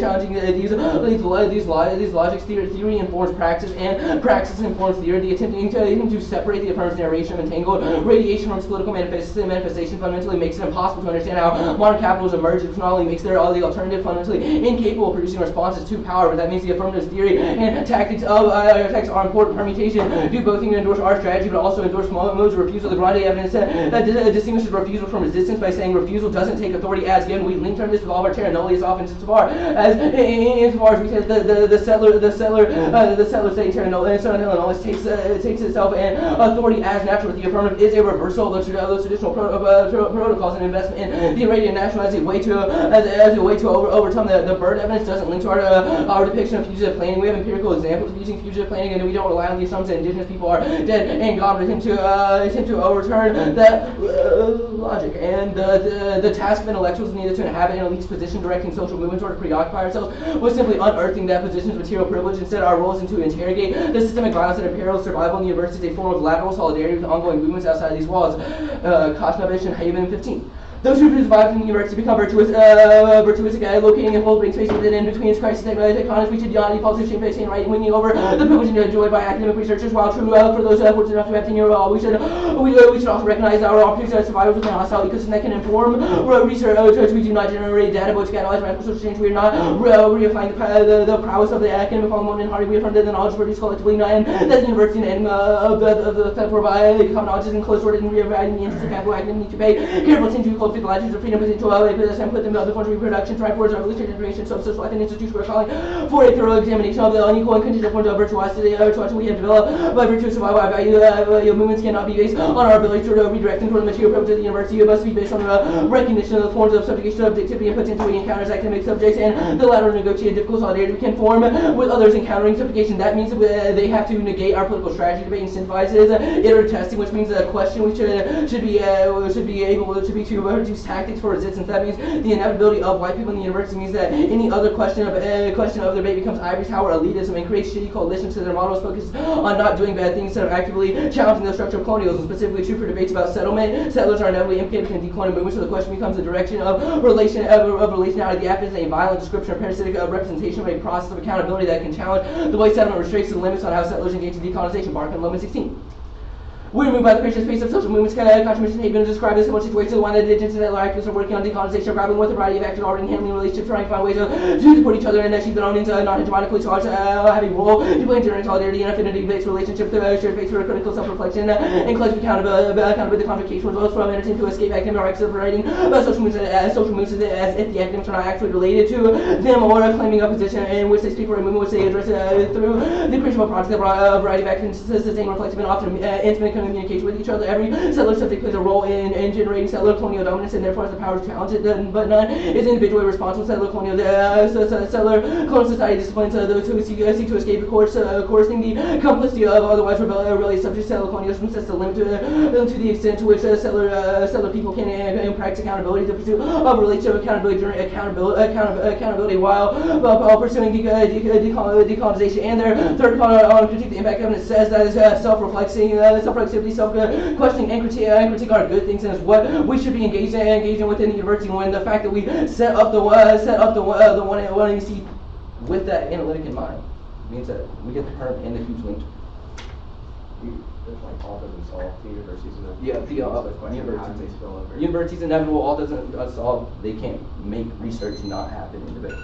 logics. Theory informs practice, and practice informs theory. The attempting to separate the affirmative narration of entangled radiation from its political manifestation fundamentally makes it impossible to understand how modern capitalism emerges, which not only makes the alternative alternative, fundamentally incapable of producing responses to power, but that means the affirmative theory and tactics are important permutation. Do both endorse our strategy, but also endorse modes of refusal. The Grande evidence distinguishes refusal from resistance by saying refusal doesn't take authority as given. We link term this with all of our terra nullius offense insofar as we said the settler saying terra nullius takes itself and authority as natural. The affirmative is a reversal of those traditional protocols and investment in the Iranian national as a way to overcome the Bird evidence doesn't link to our depiction of fugitive planning. We have empirical examples of using fugitive planning, and we don't rely on the assumption that indigenous people are dead and gone, but attempt to overturn that logic. And the task of intellectuals needed to inhabit an elite's position directing social movements or to preoccupy ourselves was simply unearthing that position's material privilege. Instead, our role is to interrogate the systemic violence that imperils survival in the university is a form of lateral solidarity with ongoing movements outside of these walls. Kosnovich and Haven 15. Those who survive from the university become virtuous locating and holding space within and between its crisis economies. We should not default to shamefaced and right winning over the privilege enjoyed by academic researchers. While true for those fortunate enough to have tenure, we should also recognize our opportunities as survivors within a hostile ecosystem that can inform research. We do not generate data which catalyze radical social change. We are not reifying the prowess of the academic element in Hardy. We affirm that the knowledge produced collectively, not and that the university and of the provide common knowledge is enclosed sorted and reevaluating the interests of capital academic need to pay careful attention to the latitudes of freedom potential and put them in other forms of reproduction, try forwards, revolutionary information, social life, and institutions. We're calling for a thorough examination of the unequal and contingent forms of virtuosity we have developed by virtue of survival. Our value movements cannot be based on our ability to redirect them toward the material privilege of the university. It must be based on the recognition of the forms of subjugation, objectivity, and potential we encounter as academic subjects, and the latter negotiated difficult solidarity we can form with others encountering subjugation. That means that they have to negate our political strategy. Debate incentivizes iterative testing, which means the question we should be able to be to produce tactics for resistance. That means the inevitability of white people in the university means that any other question of the debate becomes ivory tower elitism and creates shitty coalitions to their models focused on not doing bad things instead of actively challenging the structure of colonialism. Specifically true for debates about settlement. Settlers are inevitably implicated in decolonial movements, so the question becomes the direction of relationality. The app is a violent description or parasitic representation of a process of accountability that can challenge the way settlement restricts the limits on how settlers engage in decolonization. Barkin, Loman 16. We're moved by the creation space of social movements. Contributions have been described as similar situations to the one that indigenous and settler activists are working on decolonization, grappling with a variety of actions already handling relationships, trying to find ways to support each other and achieve their own non-hegemonically charged have a role to play in generating solidarity and affinity-based relationships, shared space for critical self-reflection and collective accountability. The convocation results from an attempt to escape academic rights of writing social movements as if the academics are not actually related to them or claiming a position in which they speak for a movement which they address through the creation of a project that a variety of actions sustain reflective and often intimate communication with each other. Every settler subject plays a role in generating settler colonial dominance and therefore has the power to challenge it, but none is individually responsible. Settler colonial society disciplines those who seek to escape coercing the complicity of otherwise rebellious subjects. Settler colonialism sets the limit to the extent to which settler people can practice accountability. The pursuit of relationship accountability while pursuing decolonization. And their third part on critique the impact evidence says that self-reflexivity, self-questioning, and critique are good things, and is what we should be engaging within the university. When the fact that we set up the 180C with that analytic in mind means that we get the perm and the huge link. There's like all doesn't solve the universities and universities inevitable. All doesn't solve. They can't make research not happen in debate.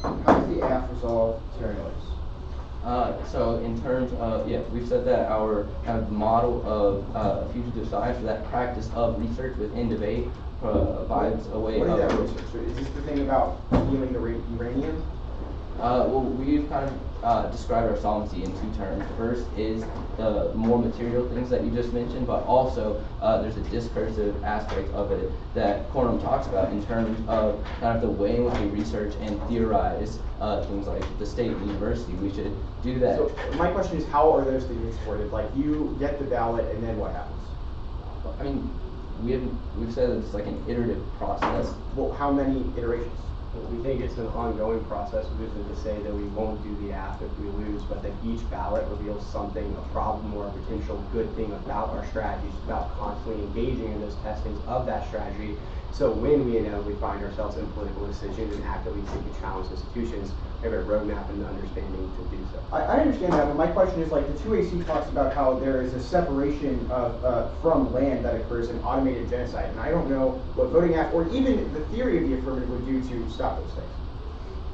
How does the app resolve terra nullius? So in terms of, we've said that our kind of model of fugitive science, or that practice of research within debate, provides a way What of... is that research? Is this the thing about healing the uranium? Well, we've kind of described our solvency in two terms. First is the more material things that you just mentioned, but also there's a discursive aspect of it that Cornum talks about in terms of kind of the way in which we research and theorize things like the state and the university. We should do that. So my question is, how are those things supported? Like, you get the ballot, and then what happens? I mean, we've said that it's like an iterative process. Well, how many iterations? We think it's an ongoing process, which is to say that we won't do the app if we lose, but that each ballot reveals something, a problem or a potential good thing about our strategies, about constantly engaging in those testings of that strategy So when we inevitably find ourselves in political decisions and actively seek to challenge institutions, we have a roadmap and the understanding to do so. I understand that, but my question is like the 2AC talks about how there is a separation of from land that occurs in automated genocide, and I don't know what voting after, or even the theory of the affirmative would do to stop those things.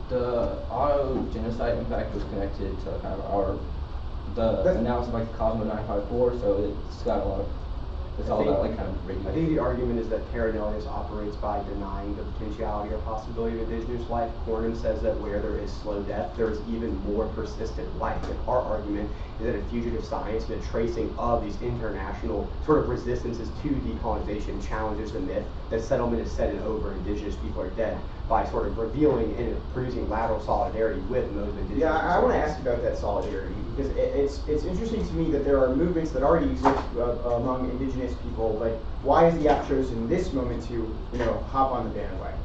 The auto genocide impact was connected to kind of the analysis of like the Cosmo 954, so it's got a lot of, it's all about like kind of I think the argument is that terra nullius operates by denying the potentiality or possibility of indigenous life. Cornyn says that where there is slow death, there is even more persistent life. And our argument is that in fugitive science and the tracing of these international sort of resistances to decolonization challenges the myth that settlement is set and over, indigenous people are dead, by sort of revealing and producing lateral solidarity with most indigenous. Yeah, I want to ask about that solidarity because it's interesting to me that there are movements that already exist among indigenous people. Like, why is the app chosen this moment to hop on the bandwagon?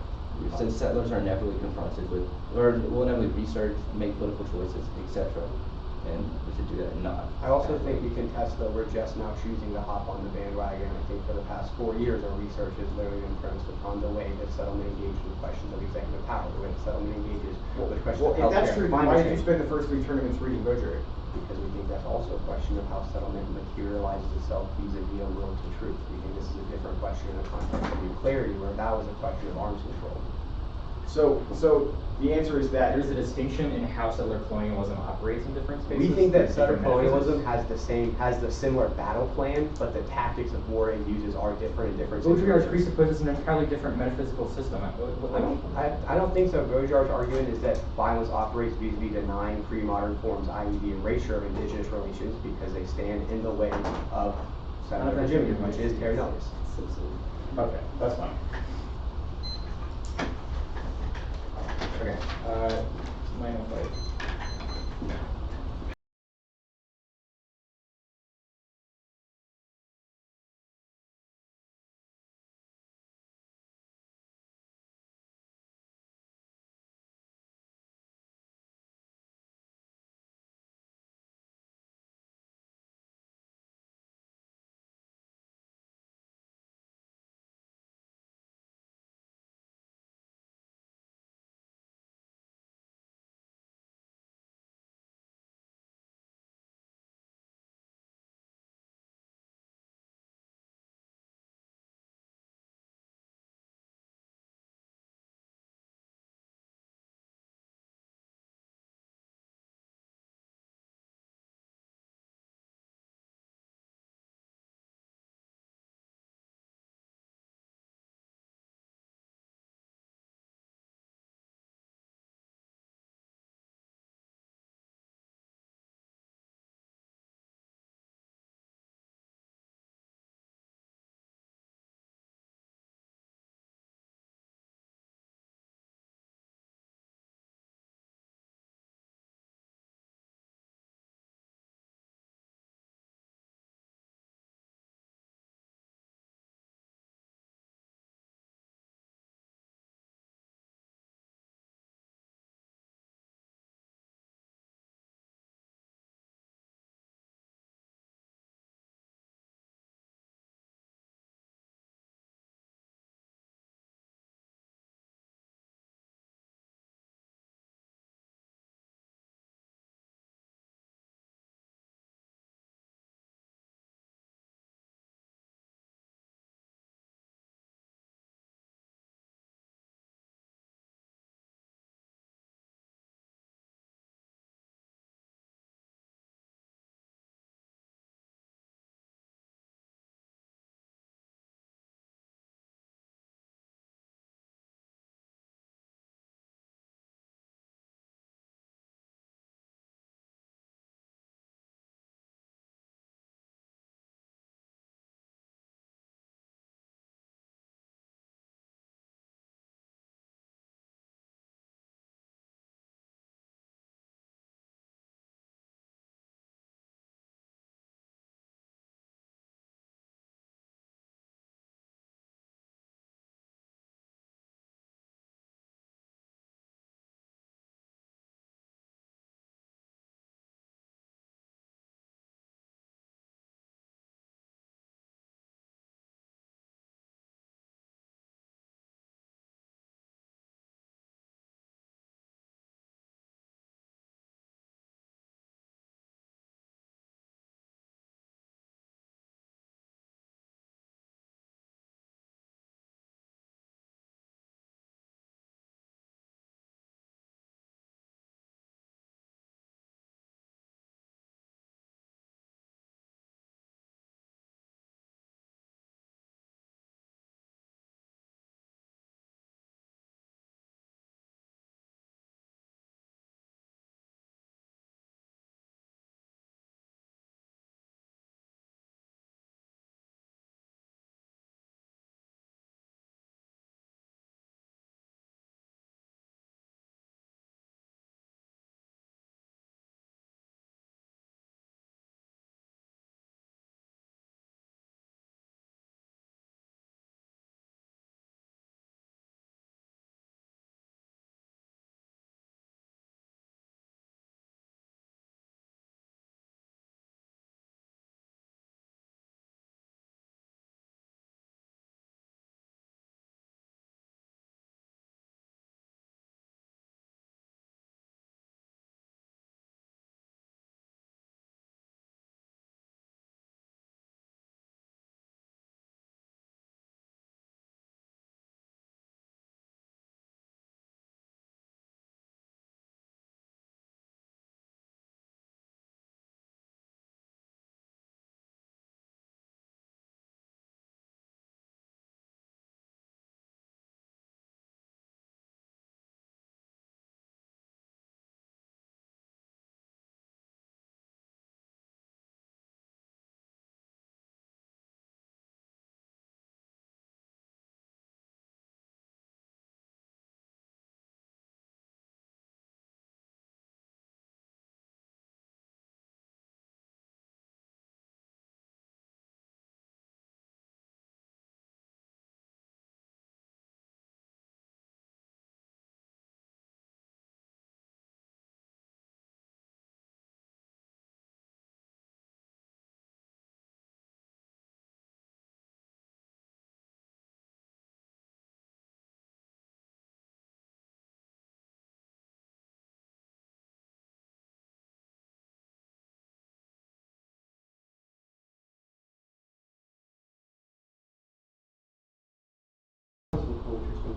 Since settlers are inevitably confronted with, or will inevitably research, make political choices, etc. And we should do that and not. I also think we can test though we're just now choosing to hop on the bandwagon. I think for the past 4 years our research has literally been premised upon the way that settlement engages with questions of executive power, the way that settlement engages with questions Well, of if that's healthcare, true, then why climate did you change. spend the first 3 tournaments reading Gojira? Because we think that's also a question of how settlement materializes itself vis-a-vis a will to truth. We think this is a different question in the context of nuclearity, where that was a question of arms control. So the answer is that There's a distinction in how settler colonialism operates in different spaces. We think that settler different colonialism metaphysics. has the similar battle plan, but the tactics of war it uses are different in different Baudrillard's situations. presupposes an entirely different metaphysical system. I don't think so. Baudrillard's argument is that violence operates vis-a-vis denying pre-modern forms, i.e. the erasure of indigenous relations, because they stand in the way of settler hegemony, which is terra nullius. okay, that's fine. Okay, 905.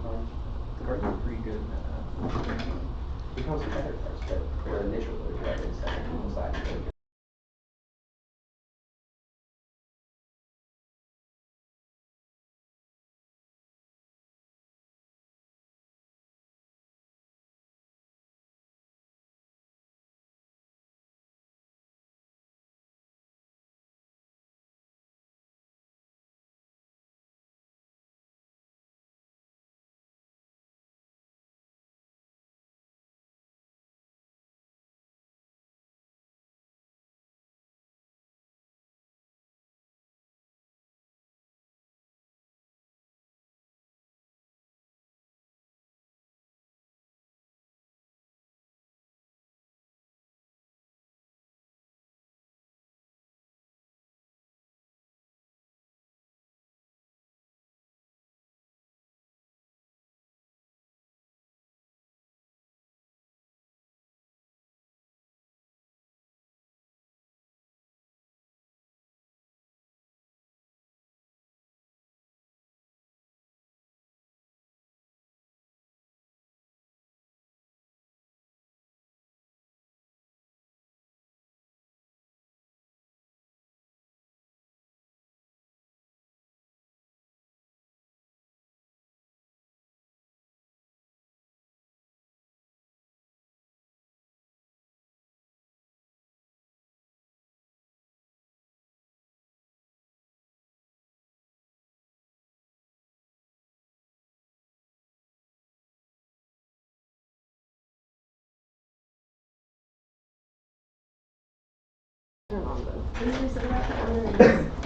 The cards are pretty good. It comes with better cards, but their initial load card is second on the side.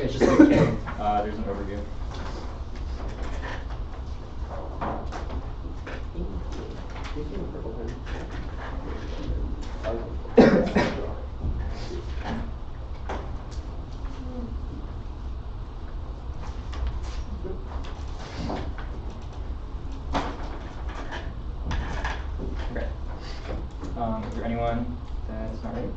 It's just okay. There's an overview. Okay. Is there anyone that's not ready?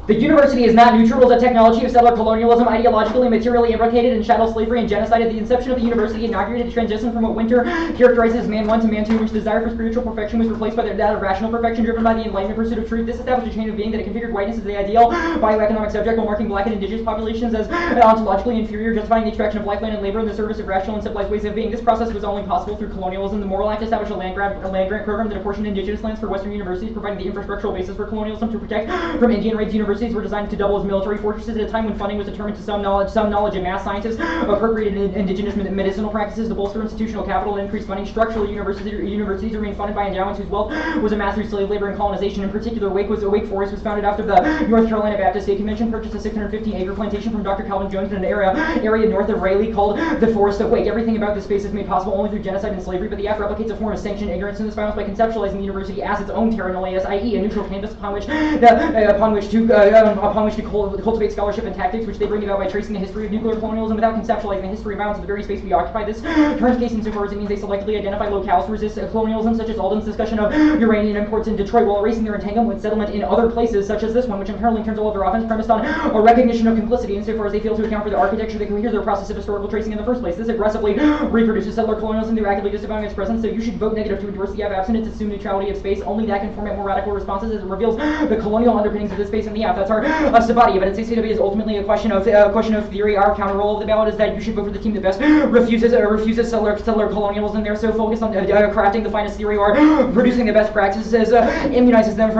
The university is not neutral as a technology of settler colonialism, ideologically and materially imbricated in chattel slavery and genocide. At the inception of the university, inaugurated a transition from what Winter characterizes as man one to man two, in which desire for spiritual perfection was replaced by that of rational perfection driven by the enlightenment pursuit of truth. This established a chain of being that configured whiteness as the ideal bioeconomic subject, while marking black and indigenous populations as ontologically inferior, justifying the extraction of life, land, and labor in the service of rational and civilized ways of being. This process was only possible through colonialism. The Moral Act established a land grant program that apportioned indigenous lands for Western universities, providing the infrastructural basis for colonialism to protect from Indian raids. Universities were designed to double as military fortresses at a time when funding was determined to some knowledge and mass scientists appropriated indigenous medicinal practices to bolster institutional capital and increase funding. Structurally, universities remained funded by endowments whose wealth was amassed through slave labor and colonization. In particular, Wake Forest was founded after the North Carolina Baptist State Convention purchased a 615-acre plantation from Dr. Calvin Jones in an area north of Raleigh called the Forest of Wake. Everything about this space is made possible only through genocide and slavery, but the act replicates a form of sanctioned ignorance in this violence by conceptualizing the university as its own terra nullius, i.e. a neutral canvas upon which to cultivate scholarship and tactics, which they bring about by tracing the history of nuclear colonialism without conceptualizing the history and violence of the very space we occupy. This turns case insofar as it means they selectively identify locales to resist colonialism, such as Alden's discussion of uranium imports in Detroit, while erasing their entanglement with settlement in other places, such as this one, which inherently turns all of their offense premised on a recognition of complicity insofar as they fail to account for the architecture that coheres their process of historical tracing in the first place. This aggressively reproduces settler colonialism through actively disavowing its presence, so you should vote negative to endorse the F absent its assumed neutrality of space. Only that can format more radical responses as it reveals the colonial underpinnings of this space and the F. That's our body of it. CCW is ultimately a question of theory. Our counter role of the ballot is that you should vote for the team that best refuses settler colonialism. They're so focused on crafting the finest theory or producing the best practices, immunizes them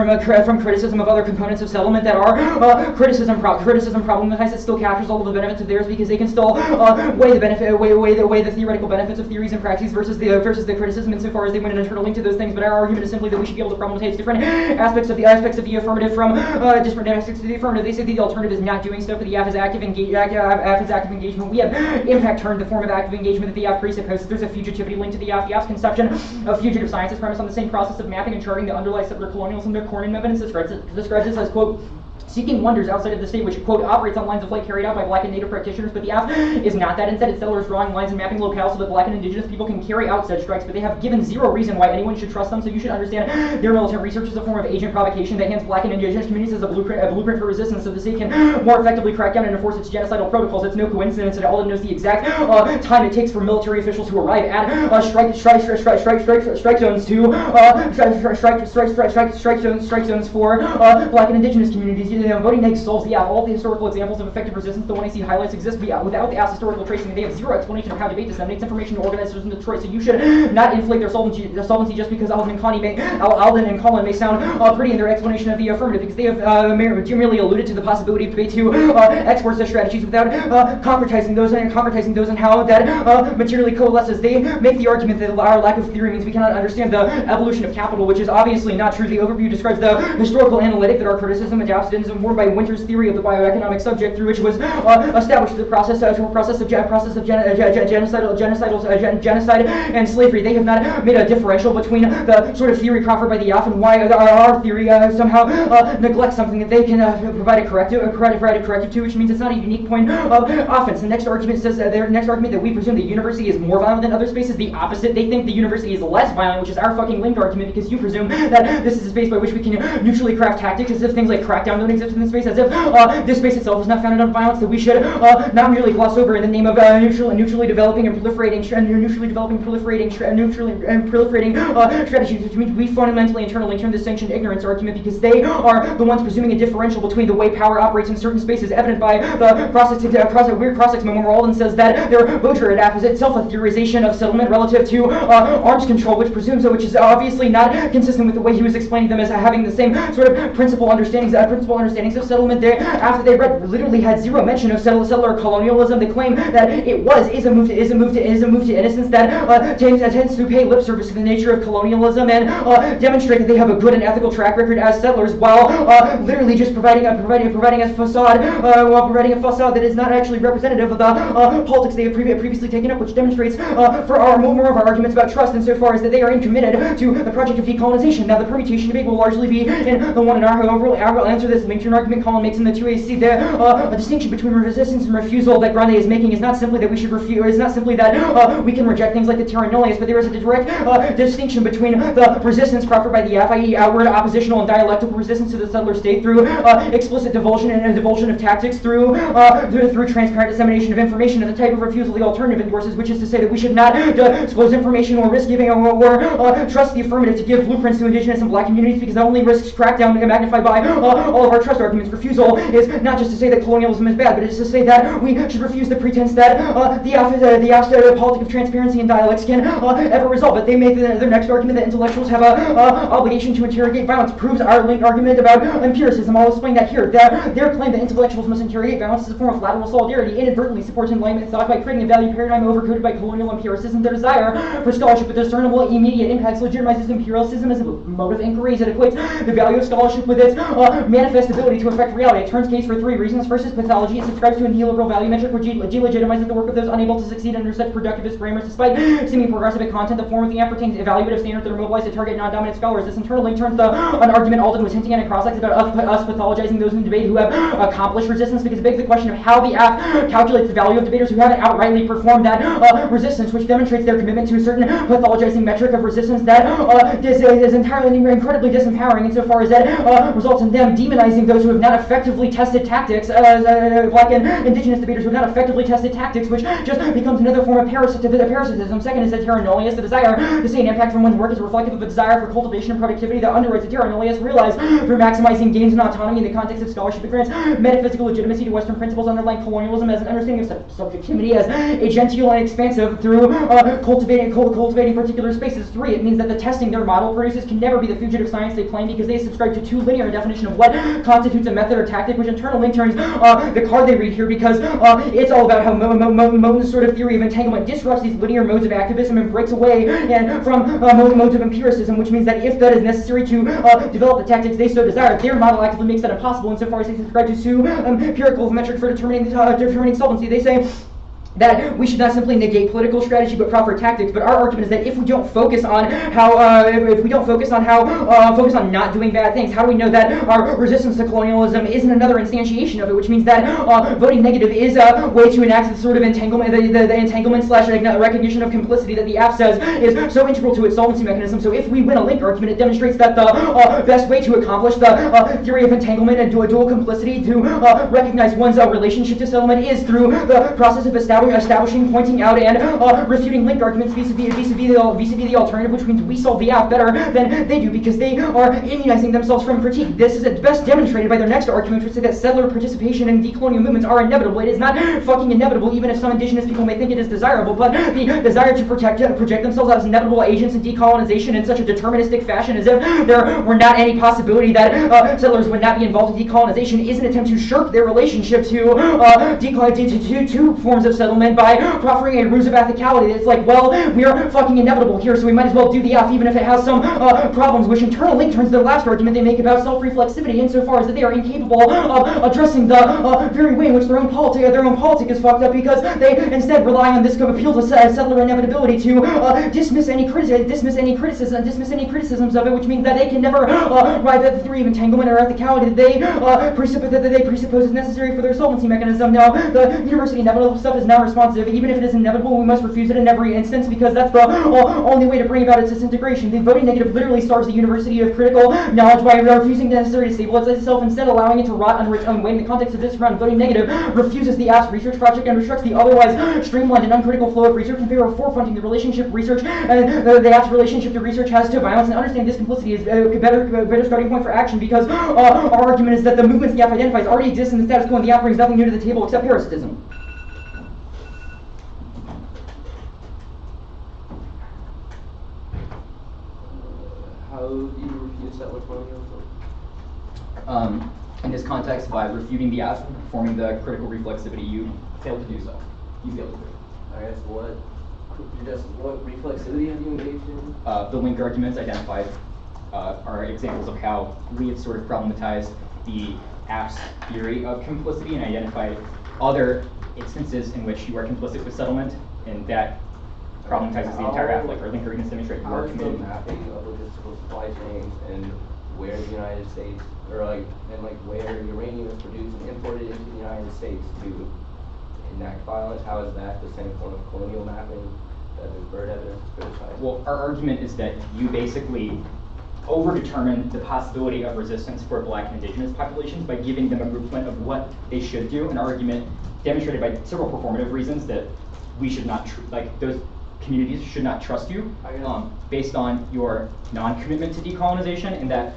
from criticism of other components of settlement that are criticism problematized. It still captures all of the benefits of theirs because they can still weigh the theoretical benefits of theories and practices versus the criticism insofar as they win an internal link to those things. But our argument is simply that we should be able to problematize different aspects of the affirmative from different aspects of the affirmative. They say the alternative is not doing so, but the F is active engagement. We have impact turned the form of active engagement that the F presupposes. There's a fugitivity linked to the F. The F's conception of fugitive science is premised on the same process of mapping and charting the underlying settler colonialism. Their Cornyn evidence describes this as, quote, seeking wonders outside of the state, which, quote, operates on lines of flight carried out by Black and Native practitioners, but the app is not that. Instead, it's settlers drawing lines and mapping locales so that Black and Indigenous people can carry out said strikes, but they have given zero reason why anyone should trust them, so you should understand their militant research is a form of agent provocation that hands Black and Indigenous communities as a blueprint for resistance so the state can more effectively crack down and enforce its genocidal protocols. It's no coincidence that all it knows the exact time it takes for military officials to arrive at strike zones strike zones for Black and Indigenous communities. Voting next solves the app. All the historical examples of effective resistance the 1AC highlights exist without the app's historical tracing. They have zero explanation of how debate disseminates information to organizers in Detroit, so you should not inflate their solvency just because Alden and Colin may sound pretty in their explanation of the affirmative, because they have merely alluded to the possibility of debate to export such strategies without concretizing those and how that materially coalesces. They make the argument that our lack of theory means we cannot understand the evolution of capital, which is obviously not true. The overview describes the historical analytic that our criticism adapts and is informed by Winter's theory of the bioeconomic subject, through which was established the process of genocide and slavery. They have not made a differential between the sort of theory proffered by the app and why our theory somehow neglects something that they can provide a corrective to, which means it's not a unique point of offense. The next argument says that we presume the university is more violent than other spaces. The opposite. They think the university is less violent, which is our fucking linked argument, because you presume that this is a space by which we can neutrally craft tactics, as if things like crackdown don't exist in this space, as if this space itself is not founded on violence, that we should not merely gloss over in the name of neutrally developing and proliferating strategies, which means we fundamentally internally turn this sanctioned ignorance argument, because they are the ones presuming a differential between the way power operates in certain spaces, evident by the weird cross-sex memo where Alden says that their voter app is itself a theorization of settlement relative to arms control, which is obviously not consistent with the way he was explaining them as having the same sort of principal understandings of settlement. After they literally had zero mention of settler colonialism. They claim that is a move to innocence that tends to pay lip service to the nature of colonialism and demonstrate that they have a good and ethical track record as settlers, while literally just providing a facade that is not actually representative of the politics they have previously taken up, which demonstrates for more of our arguments about trust insofar as that they are committed to the project of decolonization. Now, the permutation debate will largely be in the one in our. However, I will answer this linked to an argument Colin makes in the 2AC. A distinction between resistance and refusal that Grande is making is not simply that we should refuse, is not simply that we can reject things like the terra nullius, but there is a direct distinction between the resistance proffered by the F, i.e. outward oppositional and dialectical resistance to the settler state through explicit divulsion and divulsion of tactics, through transparent dissemination of information, and the type of refusal the alternative endorses, which is to say that we should not disclose information or risk giving or trust the affirmative to give blueprints to Indigenous and Black communities, because that only risks crackdown and magnified by all of our trust arguments. Refusal is not just to say that colonialism is bad, but it is to say that we should refuse the pretense that the politic of transparency and dialects can ever resolve it. They make their next argument that intellectuals have an obligation to interrogate violence, proves our linked argument about empiricism. I'll explain that here. Their claim that intellectuals must interrogate violence is a form of lateral solidarity inadvertently supports enlightenment thought by creating a value paradigm overcoded by colonial empiricism. Their desire for scholarship with discernible immediate impacts legitimizes empiricism as a mode of inquiry, as it equates the value of scholarship with its manifest ability to affect reality. It turns case for three reasons. First is pathology. It subscribes to a neoliberal value metric which delegitimizes the work of those unable to succeed under such productivist frameworks. Despite seeming progressive in content, the form of the app retains evaluative standards that are mobilized to target non-dominant scholars. This internally turns an argument Alden was hinting at in cross-sex about us pathologizing those in debate who have accomplished resistance, because it begs the question of how the app calculates the value of debaters who haven't outrightly performed that resistance, which demonstrates their commitment to a certain pathologizing metric of resistance that is entirely incredibly disempowering insofar as that results in them demonizing those who have not effectively tested tactics, Black and Indigenous debaters who have not effectively tested tactics, which just becomes another form of parasitism. Second is that terra nullius, the desire to see an impact from one's work, is reflective of a desire for cultivation and productivity that underwrites the terra nullius, realized through maximizing gains and autonomy in the context of scholarship. It grants metaphysical legitimacy to Western principles underlying colonialism as an understanding of subjectivity as a genteel and expansive through cultivating particular spaces. 3, it means that the testing their model produces can never be the fugitive science they claim, because they subscribe to too linear a definition of what constitutes a method or tactic, which internally turns the card they read here, because it's all about how Moten's sort of theory of entanglement disrupts these linear modes of activism and breaks away from modes of empiricism, which means that if that is necessary to develop the tactics they so desire, their model actively makes that impossible insofar as they subscribe to empirical metric for determining solvency. They say that we should not simply negate political strategy but proffer tactics. But our argument is that if we don't focus on how, focus on not doing bad things, how do we know that our resistance to colonialism isn't another instantiation of it? Which means that voting negative is a way to enact the sort of entanglement, the entanglement slash recognition of complicity that the app says is so integral to its solvency mechanism. So if we win a link argument, it demonstrates that the best way to accomplish the theory of entanglement and dual complicity to recognize one's relationship to settlement is through the process of establishing, pointing out, and refuting link arguments vis-a-vis the alternative, which means we solve the app better than they do because they are immunizing themselves from critique. This is at best demonstrated by their next argument, which say that settler participation in decolonial movements are inevitable. It is not fucking inevitable, even if some indigenous people may think it is desirable, but the desire to project themselves as inevitable agents in decolonization in such a deterministic fashion as if there were not any possibility that settlers would not be involved in decolonization is an attempt to shirk their relationship to two forms of settlement by proffering a ruse of ethicality. It's like, well, we are fucking inevitable here, so we might as well do the app even if it has some problems, which in turn link turns to the last argument they make about self-reflexivity insofar as that they are incapable of addressing the very way in which their own politic is fucked up because they instead rely on this appeal to settler inevitability to dismiss any criticisms of it, which means that they can never arrive at the theory of entanglement or ethicality that they presuppose is necessary for their solvency mechanism. Now, the university inevitable stuff is not responsive. Even if it is inevitable, we must refuse it in every instance because that's the only way to bring about its disintegration. The voting negative literally starves the university of critical knowledge by refusing the necessary to stabilize itself, instead allowing it to rot under its own weight. In the context of this round, voting negative refuses the app's research project and restricts the otherwise streamlined and uncritical flow of research in favor of forefronting the relationship research and the app's relationship to research has to violence. And understanding this complicity is a better starting point for action because our argument is that the movements the app identifies already exist in the status quo and the app brings nothing new to the table except parasitism. How do you refute settler colonialism? In this context, by refuting the app, performing the critical reflexivity, you fail to do so. You fail to do it. I guess what reflexivity have you engaged in? The link arguments identified are examples of how we have sort of problematized the app's theory of complicity and identified other instances in which you are complicit with settlement, and that problematizes the entire app. Like our link arguments demonstrate you How are is the committed. mapping of logistical supply chains and where the United States, or where uranium is produced and imported into the United States to enact violence? How is that the same form of colonial mapping that the bird evidence is criticized? Well, our argument is that you basically overdetermine the possibility of resistance for Black and Indigenous populations by giving them a groupment of what they should do. An argument demonstrated by several performative reasons that we should not, those communities should not trust you based on your non-commitment to decolonization, and that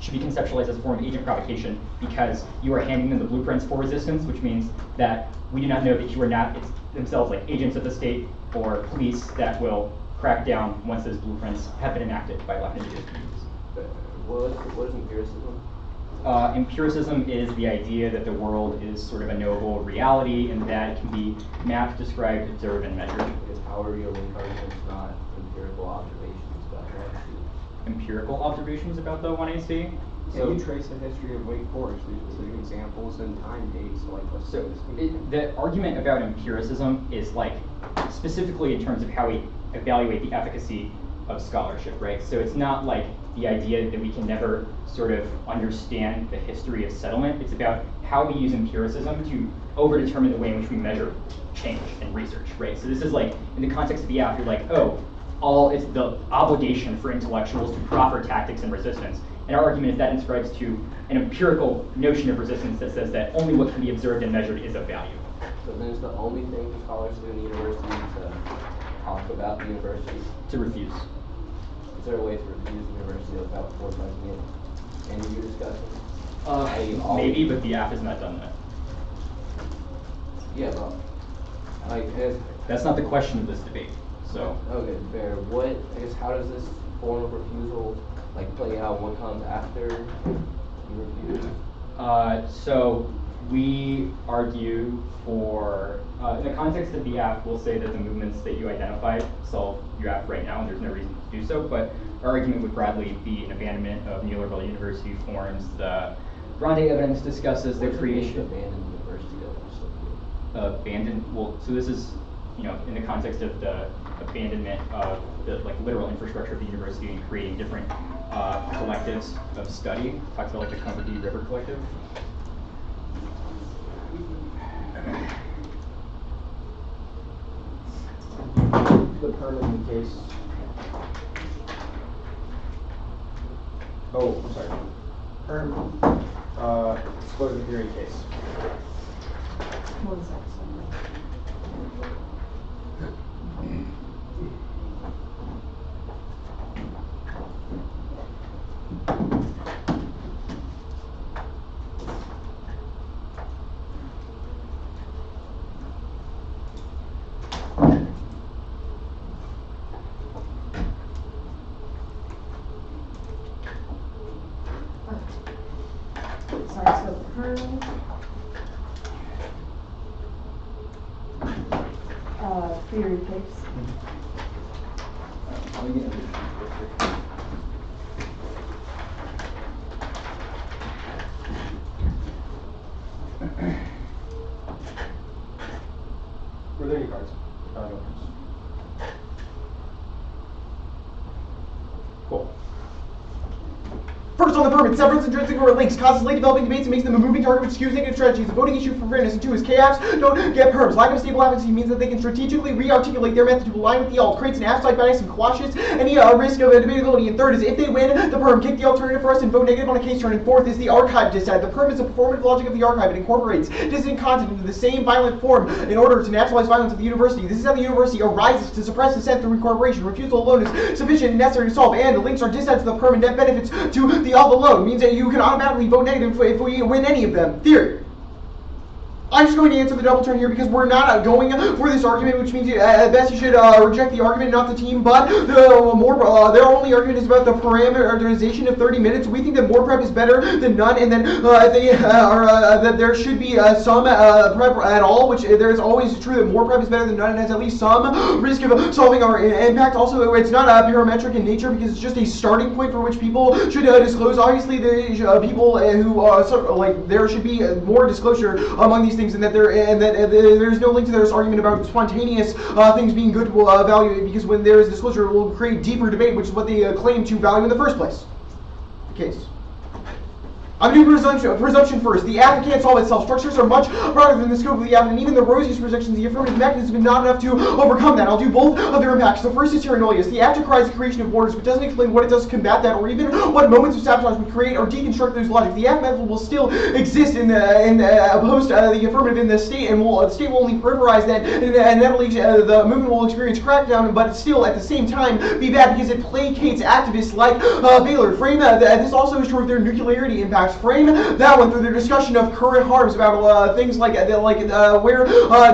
should be conceptualized as a form of agent provocation because you are handing them the blueprints for resistance, which means that we do not know that you are not themselves like agents of the state or police that will crack down once those blueprints have been enacted by Black and Indigenous communities. What is empiricism? Empiricism is the idea that the world is sort of a knowable reality and that it can be mapped, described, observed, and measured. Because how are your link arguments not empirical observations about that? Empirical observations about the 1AC? So you trace the history of Wake Forest, these specific examples and time dates, So the argument about empiricism is specifically in terms of how we evaluate the efficacy of scholarship, right? So it's not like the idea that we can never sort of understand the history of settlement. It's about how we use empiricism to overdetermine the way in which we measure change and research, right? So this is in the context of the app, you're it's the obligation for intellectuals to proffer tactics and resistance. And our argument is that inscribes to an empirical notion of resistance that says that only what can be observed and measured is of value. So then is the only thing for scholars to do in the university to talk about the university? To refuse. Is there a way to refuse the university without formalizing it in your discussion? Maybe, but the app has not done that. Yeah, but that's not the question of this debate. So okay, fair. How does this form of refusal play out? What comes after you refuse? So we argue for, in the context of the app, we'll say that the movements that you identified solve your app right now, and there's no reason to do so, but our argument would broadly be an abandonment of neoliberal university forms. The Grande evidence discusses the creation. Abandoned university so this is, in the context of the abandonment of the literal infrastructure of the university and creating different collectives of study. Talks about the Cumberland River Collective. The permanent case. Oh, I'm sorry. Explosive theory case. One second. Sorry, so Pearl. Theory case. Were there any cards? No cards. Cool. First on the permit, severance intrinsic or links causes late developing debates and makes them a moving target which skews negative strategies. A voting issue for fairness. And two is chaos. Don't get perms. Lack of stable advocacy means that they can strategically re-articulate their method to align with the alt, creates an abstract bias and quashes any risk of debatability. And third is if they win the perm, kick the alternative for us and vote negative on a case turn. And fourth is the archive dissent. The perm is a performative logic of the archive. It incorporates dissident content into the same violent form in order to naturalize violence at the university. This is how the university arises to suppress dissent through incorporation. Refusal alone is sufficient and necessary to solve. And the links are dissent to the perm and net benefits to the alt alone. Means that you can automatically vote negative if we win any of them. Theory. I'm just going to answer the double turn here because we're not going for this argument, which means at best you should reject the argument, not the team. But their only argument is about the parameterization of 30 minutes. We think that more prep is better than none, and then that there should be some prep at all, which there is always true that more prep is better than none and has at least some risk of solving our impact. Also, it's not parametric in nature because it's just a starting point for which people should disclose. Obviously, there people who there should be more disclosure among these things, and that there's no link to this argument about spontaneous things being good will value, because when there is disclosure, it will create deeper debate, which is what they claim to value in the first place. Case. I'm doing presumption first. The app can't solve itself. Structures are much broader than the scope of the app, and even the rosiest projections, the affirmative mechanism is not enough to overcome that. I'll do both of their impacts. The first is Tyrannoius. The app decries the creation of borders, but doesn't explain what it does to combat that, or even what moments of sabotage would create or deconstruct those logic. The app method will still exist in post the affirmative in the state, and the state will only peripheralize that, and inevitably the movement will experience crackdown, but still at the same time be bad because it placates activists like Baylor. Frame this also is true of their nuclearity impacts. Frame that one through their discussion of current harms about things like where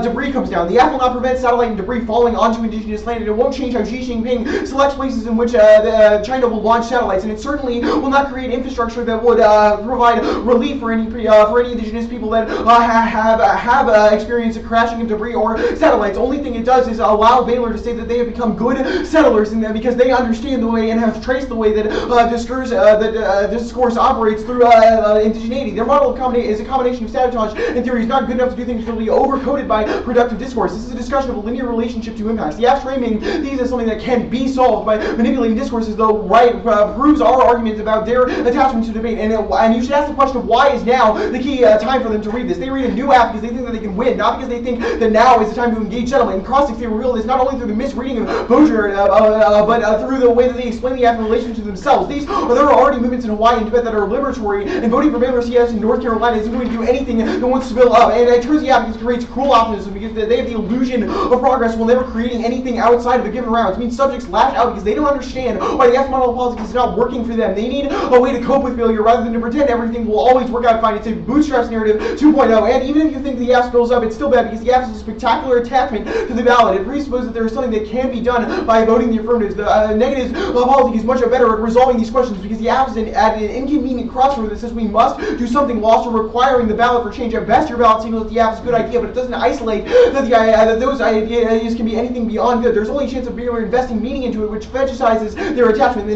debris comes down. The app will not prevent satellite and debris falling onto indigenous land, and it won't change how Xi Jinping selects places in which China will launch satellites, and it certainly will not create infrastructure that would provide relief for any indigenous people that have experienced a crashing of debris or satellites. Only thing it does is allow Baylor to say that they have become good settlers, and because they understand the way and have traced the way that discourse operates through indigeneity. Their model of is a combination of sabotage and theory is not good enough to do things to be overcoded by productive discourse. This is a discussion of a linear relationship to impacts. The app's framing these as something that can be solved by manipulating discourses, though proves our argument about their attachment to debate. And you should ask the question of why is now the key time for them to read this. They read a new app because they think that they can win, not because they think that now is the time to engage settlement. And Crossix, they reveal this not only through the misreading of Bozier, but through the way that they explain the app in relation to themselves. There are already movements in Hawaii and Tibet that are liberatory, and voting for Baylor CS in North Carolina isn't going to do anything that wants to build up. And it turns the app because it creates cruel optimism because they have the illusion of progress while never creating anything outside of a given round. It means subjects lash out because they don't understand why the F model of politics is not working for them. They need a way to cope with failure rather than to pretend everything will always work out fine. It's a bootstraps narrative 2.0. And even if you think the app spills up, it's still bad because the app is a spectacular attachment to the ballot. It presupposes that there is something that can be done by voting the affirmatives. The negatives of politics is much better at resolving these questions because the app is at an inconvenient crossroad that says we must do something while also requiring the ballot for change. At best, your ballot signals that the app is a good idea, but it doesn't isolate that those ideas can be anything beyond good. There's only a chance of Baylor investing meaning into it, which fetishizes their attachment.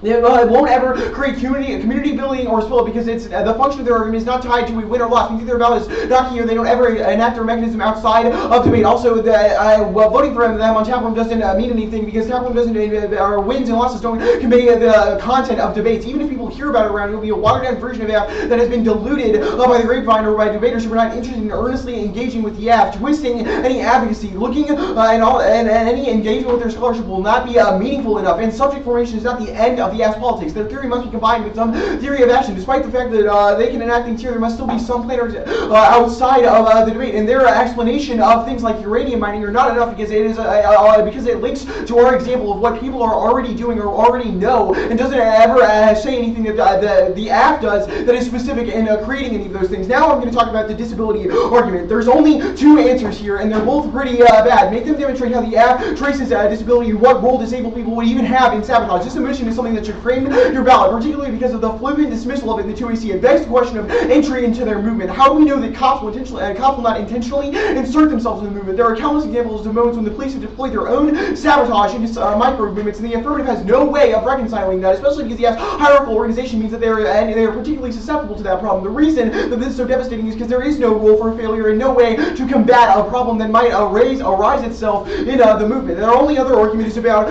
It won't ever create community building or spill because it's the function of their argument is not tied to a win or loss. Neither about is not here. They don't ever enact their mechanism outside of debate. Also, voting for them on taproom doesn't mean anything because taproom doesn't or wins and losses don't convey the content of debates. Even if people hear about it around, it will be a watered down version of the app that has been diluted by the grapevine or by debaters who are not interested in earnestly engaging with the app, twisting any advocacy, looking and any engagement with their scholarship will not be meaningful enough. And subject formation is not the end of the app's politics. Their theory must be combined with some theory of action. Despite the fact that they can enact things here, there must still be some players outside of the debate. And their explanation of things like uranium mining are not enough because it is because it links to our example of what people are already doing or already know, and doesn't ever say anything that the app does that is specific in creating any of those things. Now I'm going to talk about the disability argument. There's only two answers here, and they're both pretty bad. Make them demonstrate how the app traces disability and what role disabled people would even have in sabotage. This omission is something that should frame your ballot, particularly because of the flippant dismissal of it in the 2AC. It begs the question of entry into their movement. How do we know that cops will not intentionally insert themselves in the movement? There are countless examples of moments when the police have deployed their own sabotage into micro movements, and the affirmative has no way of reconciling that, especially because the app's hierarchical organization means that they are particularly susceptible to that problem. The reason that this is so devastating is because there is no role for failure and no way to combat a problem that might arise itself in the movement. Their only other argument is about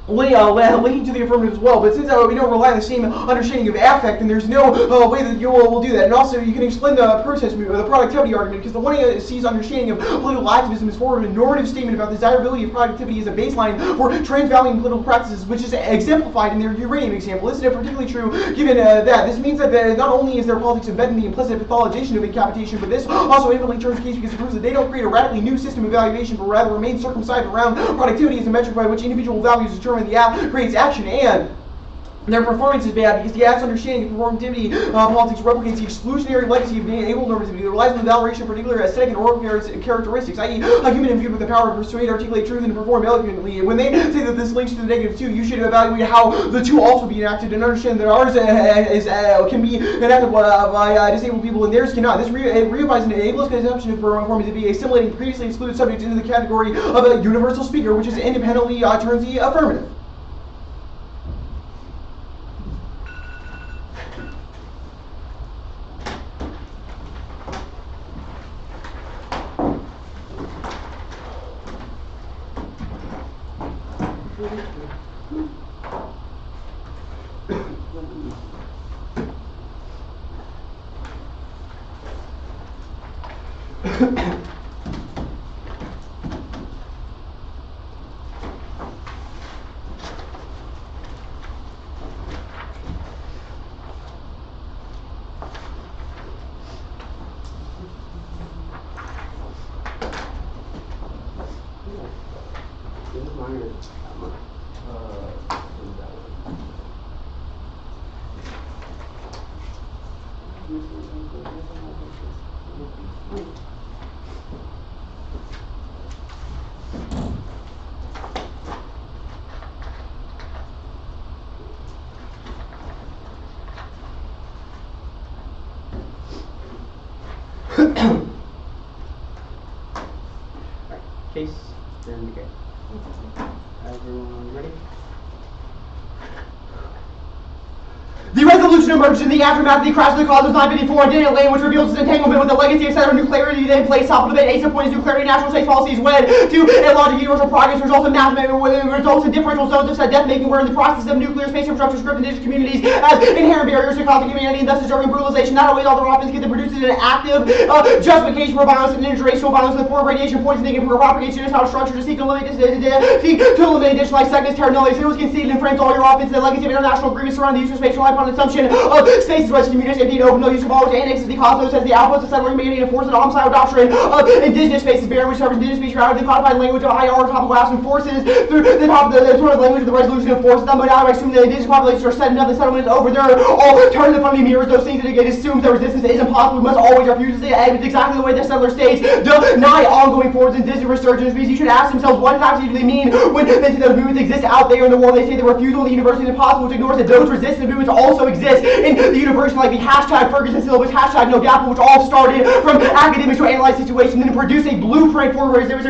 linking to the affirmative as well, but since we don't rely on the same understanding of affect, then there's no way that you will do that. And also, you can explain the protest movement, or the productivity argument, because the 1C's understanding of political activism is forward a normative statement about the desirability of productivity as a baseline for trans-valuing political practices, which is exemplified in their uranium example. This is particularly true given that. This means that not only is their politics embedded in the implicit pathologization of incapitation, but this also infinitely turns the case because it proves that they don't create a radically new system of evaluation, but rather remain circumscribed around productivity as a metric by which individual values determine the app creates action, and their performance is bad because the app's understanding of performativity politics replicates the exclusionary legacy of being able normativity. It relies on the validation of particular aesthetic and oral characteristics, i.e. a human imbued with the power to persuade, articulate truth, and to perform elegantly. And when they say that this links to the negative too, you should evaluate how the two also be enacted and understand that ours can be enacted by disabled people and theirs cannot. This reifies an ableist conception of performativity, assimilating previously excluded subjects into the category of a universal speaker, which is independently turns the affirmative. Case and okay. Everyone ready? The resolution emerged in the aftermath of the crash of the Cosmos 954 and Daniel Lane, which reveals its entanglement with the legacy of settler nuclearity that in place top of the debate. Ace points nuclearity national space policies wed to a logic of universal progress, results in results in differential zones of set death making, where in the process of nuclear space infrastructure script indigenous communities as inherent barriers to conflict humanity, and thus deserving brutalization. Not always all their offense get produces an active justification for violence and interracial violence in the form of radiation points and negative propagation is how structure to seek to eliminate additional sectors, terror knowledge. It was conceded and frames all your offense. The legacy of international agreements surrounding the use of space rely upon assumption of spaces west communities empty and open, no use of all which annexes the cosmos as the outpost of settler humanity and enforces the homicidal doctrine of indigenous spaces, bearing which serves indigenous speech out of the codified language of higher topical class and forces through the top of the sort of language of the resolution enforces them. But now I assume the indigenous populations are setting up the settlement is over. They're all turning the funny mirrors, those things that it assumes that resistance is impossible. We must always refuse to and it's exactly the way the settler states deny ongoing forms and indigenous resurgence, because you should ask themselves what does actually really mean when they say those movements exist out there in the world. They say the refusal of the universe is impossible, which ignores that those resistance movements also exist in the university, like the hashtag Ferguson syllabus, hashtag no gap, which all started from academics who analyze situations and then produce a blueprint for resistance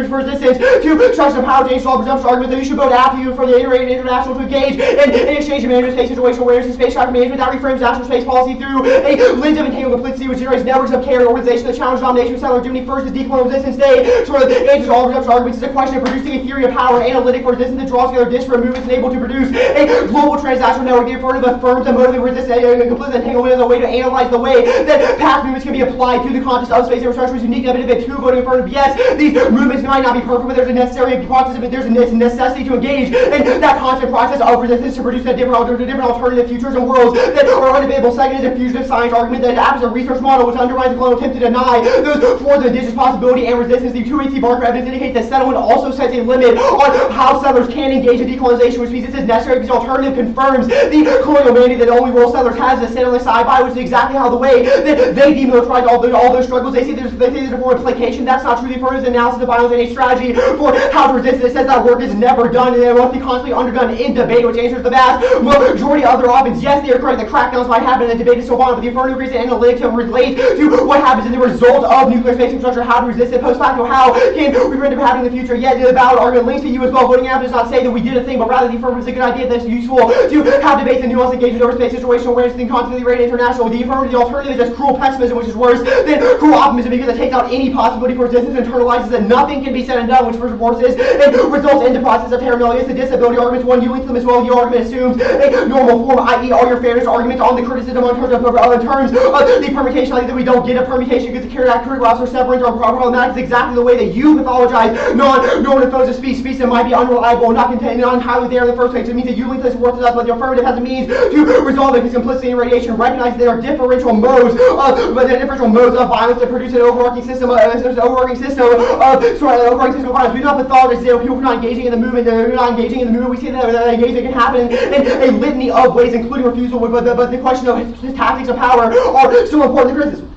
to structure of power, change, all presumption argument that you should vote after you for the iterated international to engage in exchange of management, space situational awareness, and space traffic management that reframes national space policy through a lens of entangled complicity, which generates networks of carrier organization that challenge domination of settler Germany first, the decolonial resistance day. Sort of the answers to all presumption arguments is a question of producing a theory of power, analytic for resistance that draws together disparate movements and able to produce a global transnational network that affirms and motivate resistance and complicit entanglement as a way to analyze the way that past movements can be applied to the context of space infrastructure is unique and evident to voting affirmative. Yes, these movements might not be perfect, but there's a necessary process, but there's a necessity to engage in that constant process of resistance to produce a different alternative futures and worlds that are unavailable. Second is a fugitive science argument that acts as a research model which undermines the colonial attempt to deny those forms of indigenous possibility and resistance. The 2AC Barker evidence indicates that settlement also sets a limit on how settlers can engage in decolonization, which means this is necessary because the alternative confirms the colonial mandate that the only role settlers has is to stand on the side by, which is exactly how the way that they demilitarize all those struggles. They say there's a form of placation. That's not true. The affirmative analysis of violence and a strategy for how to resist it says that work is never done and it must be constantly undergone in debate, which answers the vast majority of their options. Yes, they are correct. The crackdowns might happen and the debate is so violent, but the affirmative agrees and analytics to relate to what happens in the result of nuclear space infrastructure, how to resist it post facto, how can we prevent it from happening in the future. Yet the valid argument links to you as well. Voting out does not say that we did a thing, but rather the affirmative is a good idea that's useful to have debates and nuanced engagement over space situational awareness and constantly rated international. The affirmative, the alternative is just cruel pessimism, which is worse than cruel optimism because it takes out any possibility for resistance and internalizes that nothing can be said and done, which first forces and results in the process of terror. The disability arguments, one, you link to them as well. Your argument assumes a normal form, i.e. all your fairness arguments on the criticism on terms of the permutation, like that we don't get a permutation because the carrier act critical officer separates or problematic is exactly the way that you pathologize non-normative foes of speech that might be unreliable and not contained and unhighly there in the first place. It means that you link this worth to us, but the affirmative has a means to resolve it because complicity and radiation recognize there are differential modes of violence that produce an overarching system of violence. We do not pathologize there. People are not engaging in the movement. They're not engaging in the movement. We see that engagement can happen in a litany of ways, including refusal. But the question of tactics of power are still important to criticism.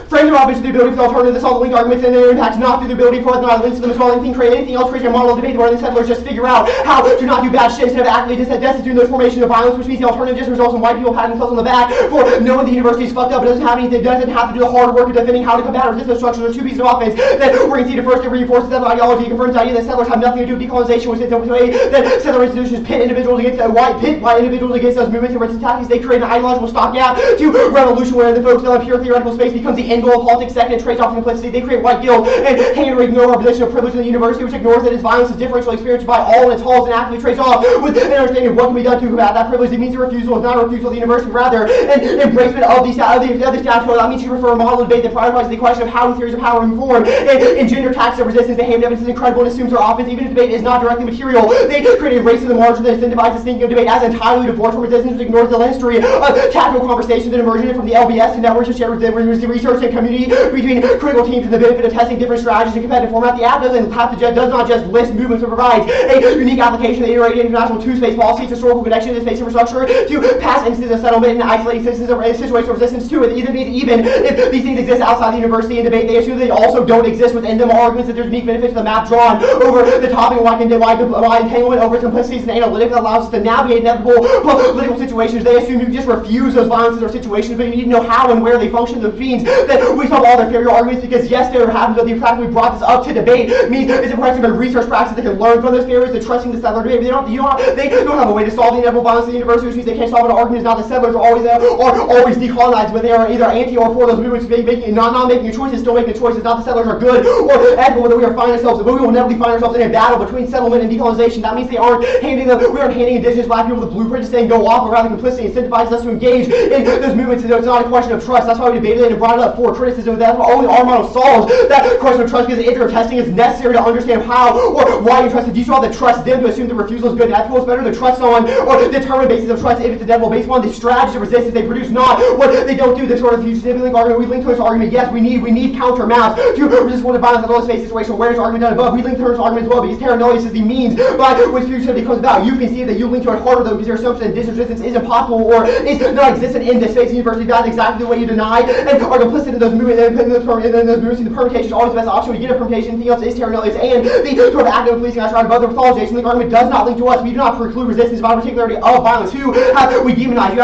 Frame their opposition to the ability for the alternative. This all the linked arguments and their impacts not through the ability for not links to them as well. Anything create anything else, create a model of debate where the settlers just figure out how to not do bad shit instead of actively destitute those formations of violence, which means the alternative just results in white people patting themselves on the back for knowing the university is fucked up. It doesn't have anything. It doesn't have to do the hard work of defending how to combat resistance structures. There's two pieces of offense that we're going to see. The first, it reinforces that ideology. It confirms the idea that settlers have nothing to do with decolonization, which is the way that settler institutions pit individuals against white individuals against those movements and resistance tactics. They create an ideological stopgap to revolution where the folks that have pure theoretical space becomes the end goal of politics. Second, traits off complicity. They create white guilt and hang and ignore our position of privilege in the university, which ignores that its violence is differentially experienced by all in its halls and actively trades off with an understanding of what can be done to combat that privilege. It means a refusal is not a refusal of the university, rather an embracement of the other status quo. That means you refer a model of debate that prioritizes the question of how do theories of power inform and engender tactics of resistance. The Haven evidence is incredible and assumes their offense, even if debate is not directly material. They create a race to the margin that incentivizes thinking of debate as entirely divorced from resistance, which ignores the history of tactical conversations that emerged from the LBS to networks of shared research and community between critical teams and the benefit of testing different strategies in competitive format. The app does not just list movements, but provides a unique application of the iterated international two-space policy, historical connection to space infrastructure, to past instances of settlement and isolated situations of resistance to it. Even if these things exist outside the university and debate, they assume they also don't exist within them. Arguments that there's unique benefits to the map drawn over the topic of why entanglement over simplicities and analytics that allows us to navigate inevitable political situations. They assume you just refuse those violences or situations, but you need to know how and where they function. That means that we solve all their failure arguments because yes, there happens that the fact that we brought this up to debate means it's impressive and research practice that can learn from those failures. They're trusting the settler debate. They don't have a way to solve the inevitable violence in the university, which means they can't solve an argument. Is not that settlers are always decolonized, but they are either anti or for those movements, not making a choice, still making a choice. It's not that settlers are good or ethical, that we are finding ourselves, but we will never find ourselves in a battle between settlement and decolonization. That means we aren't handing indigenous black people the blueprint to saying go off, but rather complicity incentivizes us to engage in those movements. So it's not a question of trust. That's why we debated it and brought it up for criticism. That's why only our model solves that question of trust, because iterative testing is necessary to understand how or why you trust it. Do you still have to trust them to assume the refusal is good and ethical? It's better to trust someone or determine the basis of trust if it's inevitable based on the strategies of resistance they produce, not what they don't do. This sort of fugitive link argument. We link to this argument. Yes, we need counter maps to resist one of violence and low space situation. Awareness argument done above. We link to this argument as well because terra nullius is the means by which fugitivity comes about. You can see that you link to it harder though because your assumption that distance resistance is impossible or is non-existent in this space university. That's exactly the way you deny and are complicit then those movements, and then those movements, the permutation is always the best option. We get a permutation, anything else is terra nullius, and the sort of active policing I tried above the pathologization, the argument does not link to us. We do not preclude resistance by particularity of violence. Who have we demonized? Who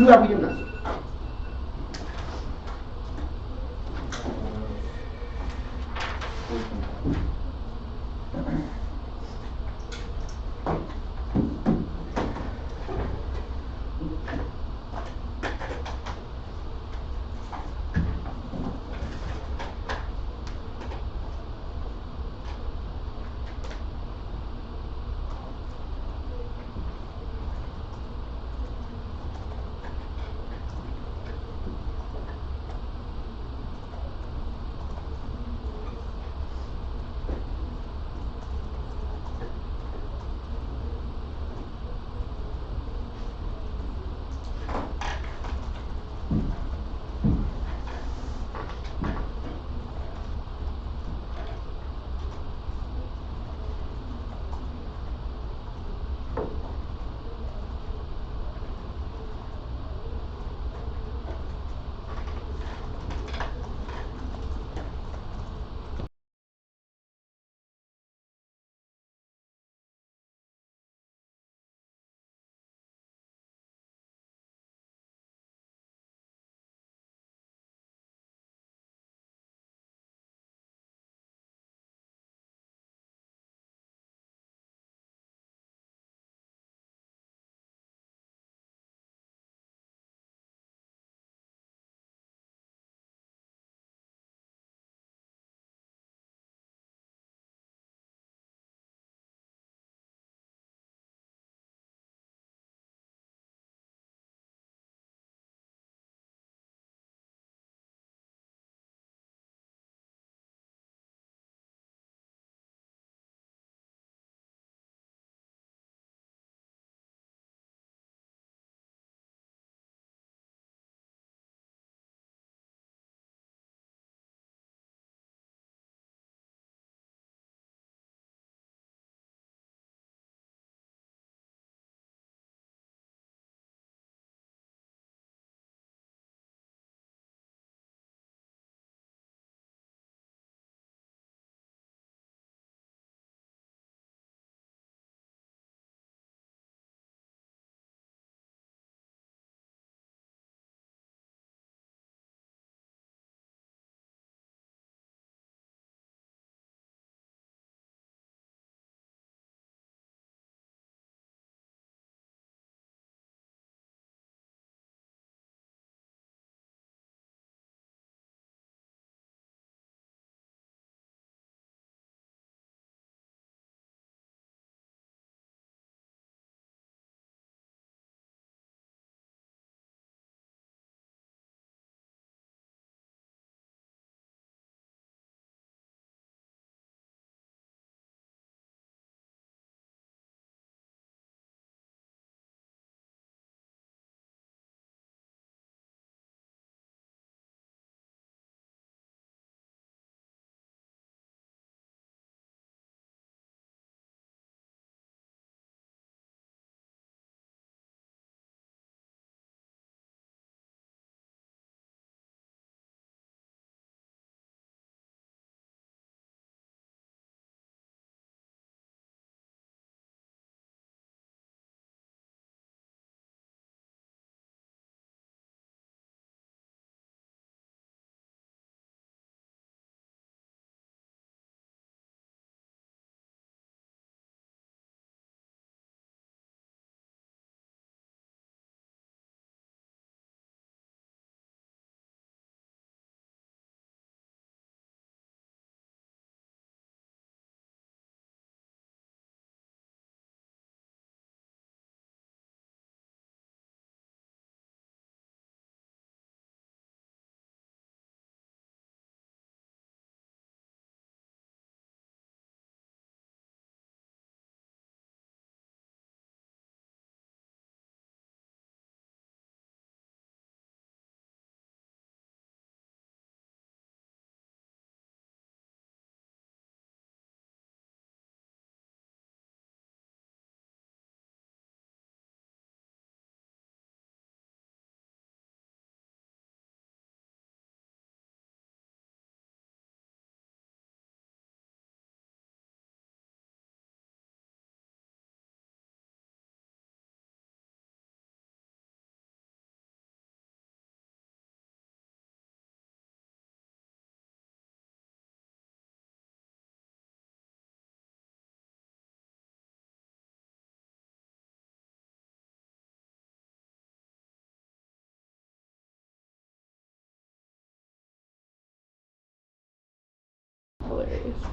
have we demonized?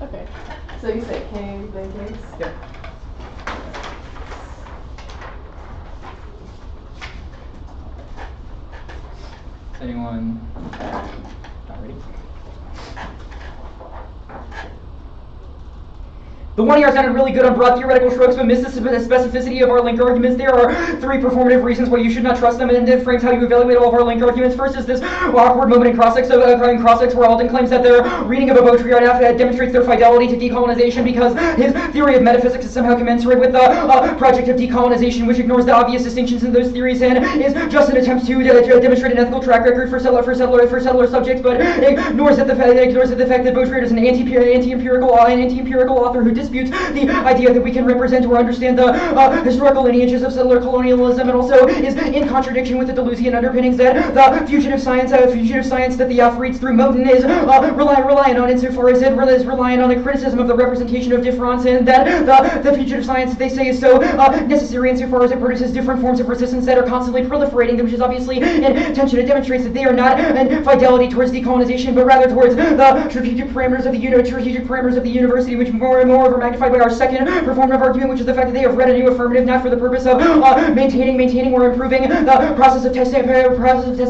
Okay. So you say kings, then kings? Yep. Anyone not ready? The one here sounded really good on broad theoretical strokes, but missed the specificity of our linked arguments. There are 3 performative reasons why you should not trust them, and it frames how you evaluate all of our linked arguments. First is this awkward moment in cross-sex where Alden claims that their reading of a Baudrillard demonstrates their fidelity to decolonization because his theory of metaphysics is somehow commensurate with the project of decolonization, which ignores the obvious distinctions in those theories and is just an attempt to demonstrate an ethical track record for settler subjects, but ignores the fact that Baudrillard is an anti-empirical author who disputes the idea that we can represent or understand the historical lineages of settler colonialism, and also is in contradiction with the Deleuzian underpinnings that the fugitive science that the F reads through Moten is reliant on insofar as it is reliant on the criticism of the representation of difference, and that the fugitive science they say is so necessary insofar as it produces different forms of resistance that are constantly proliferating, which is obviously in tension. It demonstrates that they are not in fidelity towards decolonization, but rather towards the strategic parameters of the university, which moreover magnified by our second performative argument, which is the fact that they have read a new affirmative not for the purpose of maintaining or improving the process of testing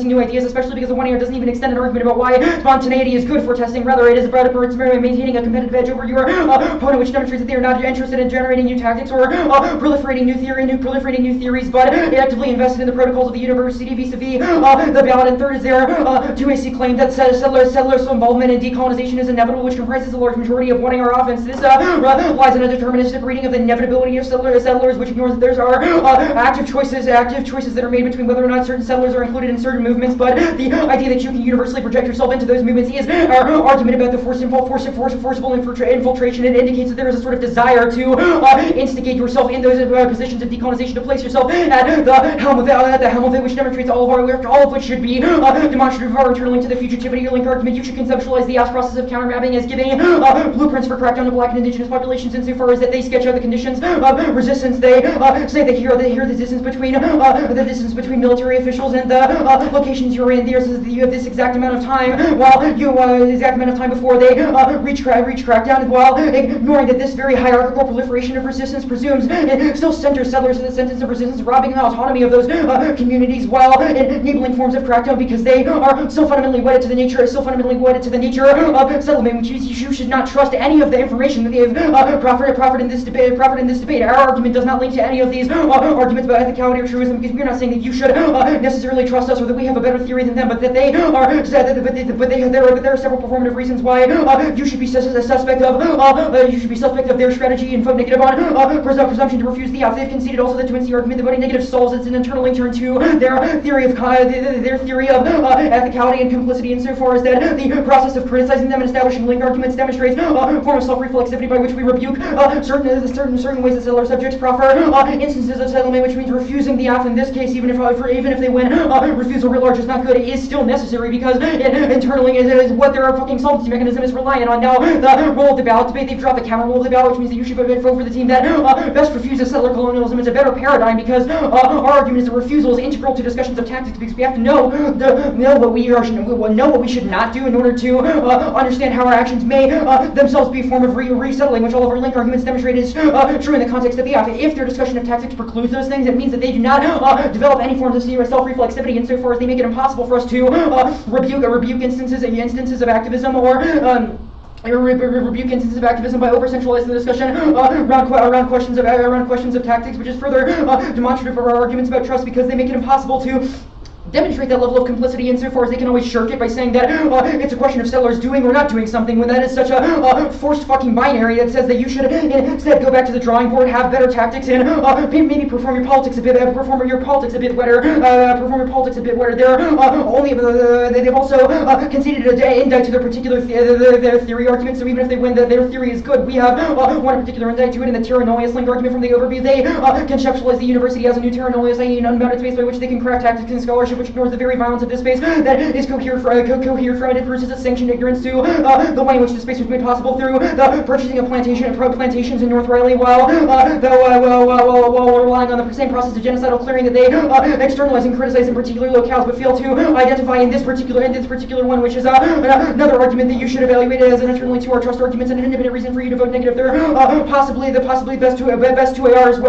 new ideas, especially because the one here doesn't even extend an argument about why spontaneity is good for testing. Rather, it is about maintaining a competitive edge over your opponent, which demonstrates that they are not interested in generating new tactics or proliferating new theories, but actively invested in the protocols of the university vis-a-vis the ballot. And third is their 2AC claim that settlers' involvement in decolonization is inevitable, which comprises a large majority of wanting our offense. This lies in a deterministic reading of the inevitability of settlers, which ignores that there are active choices that are made between whether or not certain settlers are included in certain movements. But the idea that you can universally project yourself into those movements is our argument about the forcible infiltration. It indicates that there is a sort of desire to instigate yourself in those positions of decolonization, to place yourself at the helm of it, which demonstrates all of our work, all of which should be demonstrative of our internal link to the fugitivity link argument. You should conceptualize the process of countermapping as giving blueprints for crackdown on black and indigenous populations insofar as that they sketch out the conditions of resistance. They say that here the distance between military officials and the locations you're in. You have this exact amount of time before they reach crackdown, while ignoring that this very hierarchical proliferation of resistance presumes it still centers settlers in the sentence of resistance, robbing the autonomy of those communities while enabling forms of crackdown because they are so fundamentally wedded to the nature of settlement, which you should not trust any of the information that they have proffered in this debate. Our argument does not link to any of these arguments about ethicality or truism, because we're not saying that you should necessarily trust us or that we have a better theory than them, but that there are several performative reasons why you should be suspect of their strategy and vote negative on presumption to refuse the out. They've conceded also that to the argument that voting negative solves its an internal link to their theory of ethicality and complicity insofar as that the process of criticizing them and establishing link arguments demonstrates a form of self-reflexivity by which we rebuke certain ways that settler subjects proffer instances of settlement, which means refusing the off. In this case, even if they win, refusal writ large is not good. It is still necessary because internally is what their fucking solvency mechanism is reliant on. Now, the role of the ballot debate, they've dropped the counter role of the ballot, which means that you should vote for the team that best refuses settler colonialism. It's a better paradigm because our argument is that refusal is integral to discussions of tactics, because we have to know what we should not do in order to understand how our actions may themselves be a form of resettling, which all of our link arguments demonstrate is true in the context of the off. If their discussion of tactics precludes those things, it means that they do not develop any forms of self-reflexivity insofar as they make it impossible for us to rebuke instances of activism or rebuke instances of activism by over-centralizing the discussion around questions of tactics, which is further demonstrative of our arguments about trust, because they make it impossible to demonstrate that level of complicity insofar as they can always shirk it by saying that it's a question of settlers doing or not doing something, when that is such a forced fucking binary that says that you should instead go back to the drawing board, have better tactics, and maybe perform your politics a bit better. They've also conceded an indictment to their particular their theory argument. So even if they win, their theory is good. We have one particular indictment to it in the terra nullius link argument from the overview. They conceptualize the university as a new terra nullius, i.e. an unbounded space by which they can craft tactics and scholarship, which ignores the very violence of this space that is cohered from it and proves its sanctioned ignorance to the way in which the space was made possible through the purchasing of plantations in North Riley while relying on the same process of genocidal clearing that they externalize and criticize in particular locales, but fail to identify in this particular one, which is another argument that you should evaluate as an internally to our trust arguments and an independent reason for you to vote negative. They're possibly best two ARs.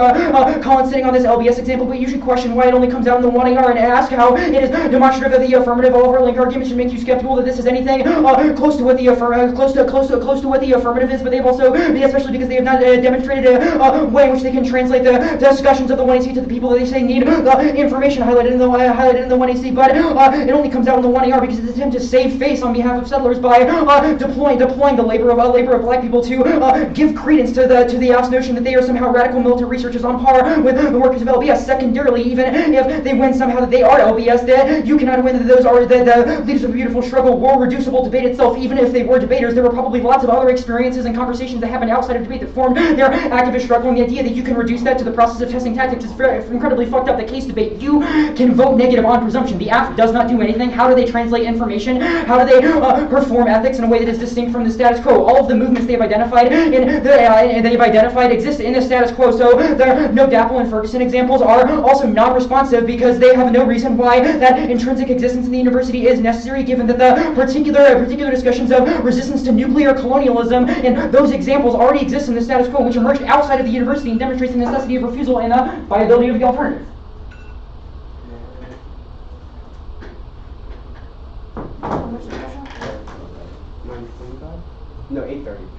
Colin sitting on this LBS example, but you should question why it only comes out in the one AR and ask how it is demonstrative of the affirmative. All of our link arguments should make you skeptical that this is anything close to what the affirmative is. But they've also, especially because they have not demonstrated a way in which they can translate the discussions of the 1AC to the people that they say need the information highlighted in the 1AC. But it only comes out in the 1AR because it's an attempt to save face on behalf of settlers by deploying the labor of black people to give credence to the false notion that they are somehow radical military researchers on par with the workers of LBS. Secondarily, even if they win somehow that they are LBS, that you cannot win that those are the leaders of a beautiful struggle were reducible debate itself. Even if they were debaters, there were probably lots of other experiences and conversations that happened outside of debate that formed their activist struggle. And the idea that you can reduce that to the process of testing tactics is incredibly fucked up. The case debate, you can vote negative on presumption. The AF does not do anything. How do they translate information? How do they perform ethics in a way that is distinct from the status quo? All of the movements they've identified exist in the status quo. So the No Dapple and Ferguson examples are also non-responsive because they have no reason why that intrinsic existence in the university is necessary, given that the particular discussions of resistance to nuclear colonialism and those examples already exist in the status quo, which emerged outside of the university and demonstrates the necessity of refusal and the viability of the alternative. No, 8:30.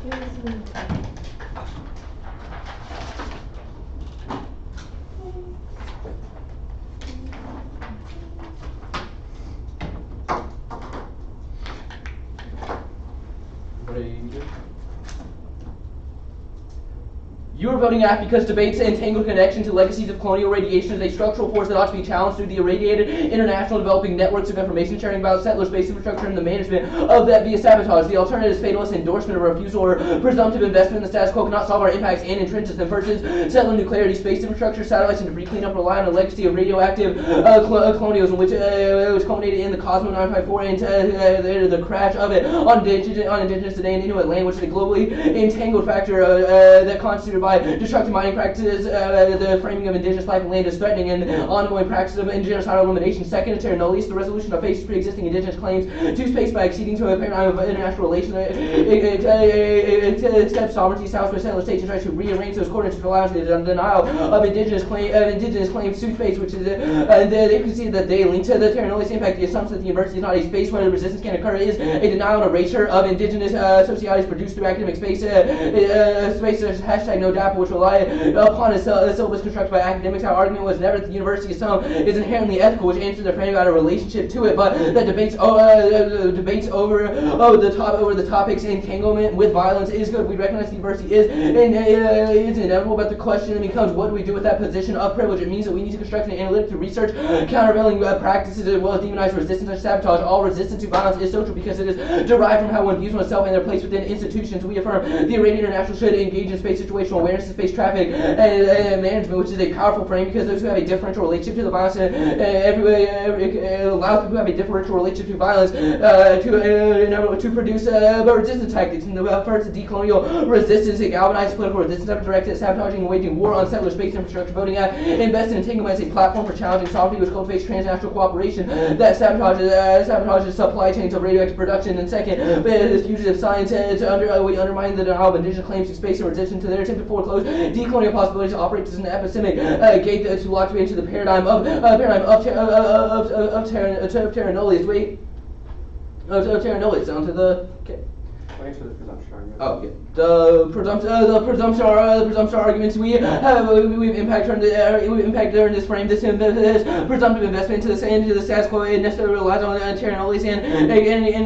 What are you doing? You are voting aft because debates entangled connection to legacies of colonial radiation is a structural force that ought to be challenged through the irradiated international developing networks of information sharing about settler space infrastructure and the management of that via sabotage. The alternative is fatalist endorsement or refusal or presumptive investment in the status quo cannot solve our impacts and entrenches them versus settler nuclearity, space infrastructure, satellites, and debris cleanup rely on a legacy of radioactive colonialism, which was culminated in the Cosmo 954 and the crash of it on indigenous today and Inuit land, which is a globally entangled factor that constituted by destructive mining practices, the framing of indigenous life and land is threatening, and ongoing practices of genocidal elimination. Second, terra nullius, the resolution of faces pre-existing indigenous claims to space by acceding to a paradigm of international relations accepts sovereignty, South West settler states, and tries to rearrange those coordinates to allow the denial of indigenous claims to space, which is they conceded that they link to the terra nullius impact. The assumption that the university is not a space where the resistance can occur is a denial and erasure of indigenous societies produced through academic space. Hashtag no DAPA, which rely upon a syllabus constructed by academics. Our argument was never that the university itself is inherently ethical, which answers their framing about a relationship to it, but that debates over the topics entanglement with violence is good. We recognize the university is inevitable, but the question then becomes, what do we do with that position of privilege? It means that we need to construct an analytic to research countervailing practices as well as demonize resistance and sabotage. All resistance to violence is social because it is derived from how one views oneself and their place within institutions. We affirm the Iranian International should engage in space situational awareness and space traffic and management, which is a powerful frame because those who have a differential relationship to the violence allows people who have a differential relationship to violence to produce resistance tactics. And the first decolonial resistance, it galvanizes political resistance efforts directed at sabotaging and waging war on settler space infrastructure, voting at invest in entanglement as a platform for challenging sovereignty, which cultivates transnational cooperation that sabotages supply chains of radioactive production. And second, this fugitive science we undermine the denial of indigenous claims to space and resistance to their attempt to foreclose decolonial possibilities to operate as an epistemic gate to lock you into the paradigm of terra nullius. Of terra nullius down to the. Okay. Answer the presumption argument. Oh, yeah. The presumption arguments we've impacted in this frame. This presumptive investment into the status quo necessarily relies on terra nullius and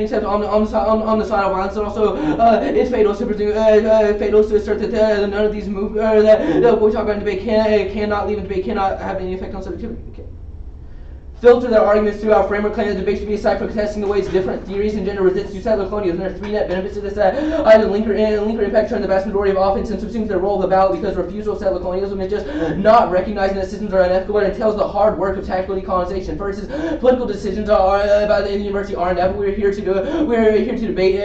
except on the side of violence. It also it's fatal to assert that none of these moves that what we talk about in debate cannot leave in debate, cannot have any effect on subjectivity. Okay. Filter their arguments through our framework, claim that debate should be a site for contesting the ways different theories and gender resistance to settler colonialism. There are three net benefits to this either linker impact turn the vast majority of offense and subsumes their role of the ballot because refusal of settler colonialism is just not recognizing that systems are unethical, but entails the hard work of tactical decolonization. First is political decisions about the university are inevitable. We're here to debate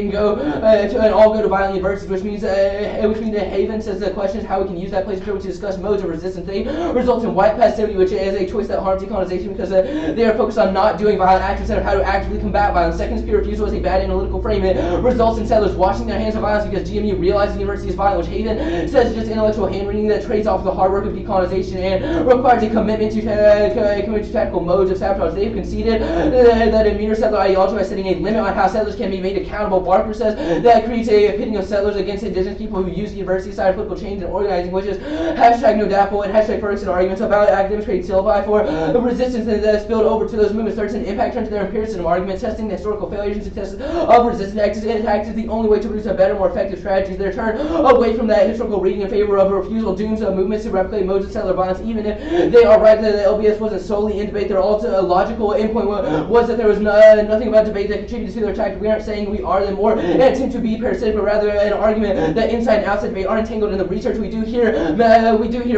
and go and all go to violent universities, which means the haven says the question is how we can use that place to discuss modes of resistance. They result in white passivity, which is a choice that harms decolonization because they are focused on not doing violent acts instead of how to actively combat violence. Second, peer refusal is a bad analytical frame. It results in settlers washing their hands of violence because GMU realizes the university is violent, which Haven says is just intellectual hand-wringing that trades off the hard work of decolonization and requires a commitment to tactical modes of sabotage. They've conceded that a mere settler ideology by setting a limit on how settlers can be made accountable. Barker says that creates a pitting of settlers against indigenous people who use the university side of political change and organizing, which is hashtag no DAPO and hashtag Ferguson arguments about academics create syllabi for resistance that spilled over to those movements. Third, an impact turn to their empiricism argument, testing the historical failures and successes of resistance tactics is the only way to produce a better, more effective strategy. Their turn away from that historical reading in favor of refusal dooms movements to replicate modes of settler violence, even if they are right that the LBS wasn't solely in debate. Their logical endpoint was that there was nothing about debate that contributed to their tactic. We aren't saying we are them or attempt to be parasitic, but rather an argument that inside and outside debate are entangled in the research we do here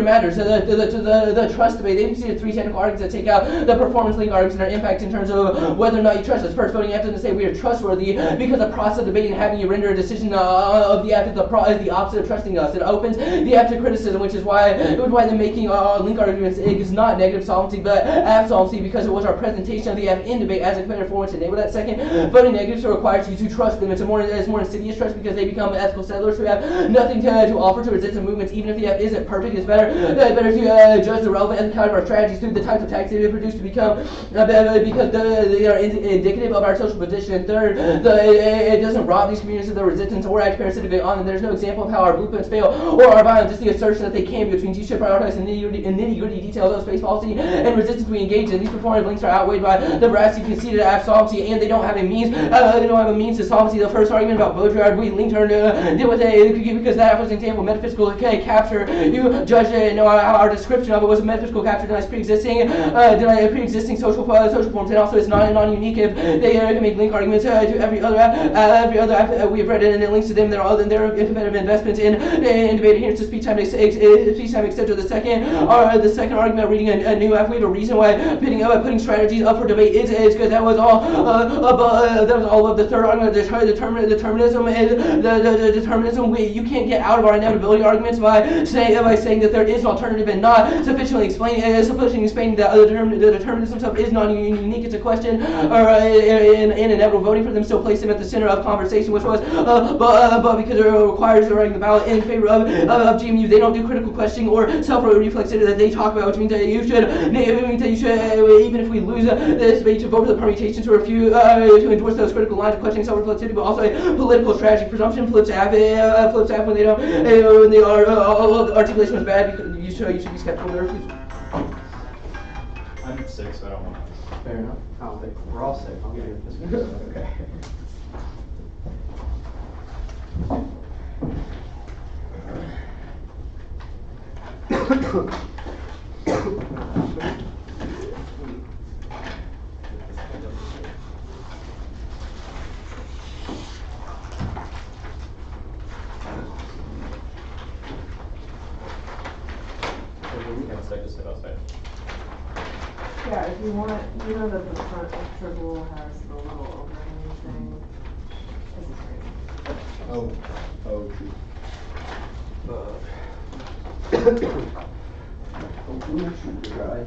matters. The trust debate, they conceded three technical arguments that take out the performance link arguments and their impact in terms of whether or not you trust us. First, voting after to say we are trustworthy because the process of debating and having you render a decision of the act is the opposite of trusting us. It opens the act to criticism, which is why the making link arguments is not negative solvency but absolvency because it was our presentation of the act in debate as a competitive form to enable that. Second, voting negative so requires you to trust them. It's more insidious trust because they become ethical settlers who have nothing to offer to resistance movements. Even if the act isn't perfect, it's better to judge the relevant and counter of our strategies through the types of tactics impacts they produce to become because they are indicative of our social position. And third, it doesn't rob these communities of their resistance or act parasitically on them. There's no example of how our blueprints fail or are violent. Just the assertion that they can be, which means you should prioritize the nitty-gritty details of space policy and resistance we engage in. These performative links are outweighed by the veracity, conceited absolvency, and they don't have a means. They don't have a means to solvency. The first argument about Baudrillard, we linked her to deal with it because that was an example of metaphysical capture. You judged it, our description of it was a metaphysical capture denies pre-existing social forms, and also it's non-unique if they can make link arguments to every other we have read it, and it links to them. They're competitive investments in debate adherence to speech time etc. The second argument, reading a new we have a reason why putting strategies up for debate is because that was all of the third argument. Determinism is the determinism. You can't get out of our inevitability arguments by saying that there is an alternative and not sufficiently explaining that the determinism stuff is non-unique. It's a question in inevitable voting for them still place them at the center of conversation, which was but because it requires writing the ballot in favor of GMU, they don't do critical questioning or self-reflexivity that they talk about, which means that you should even if we lose this debate, to vote for the permutations to refuse to endorse those critical lines of questioning self-reflexivity, but also a political strategy. Presumption flips half when they don't when the articulation was bad. Because you should be skeptical there. Please. I'm sick, so I don't want to. Fair enough. I don't think we're all sick. I'll give you this. Okay. We have a sec to sit outside. Yeah, if you want, you know that the front of Triple has the little overhang thing. This is great. Oh, true. Oh, shoot, dry.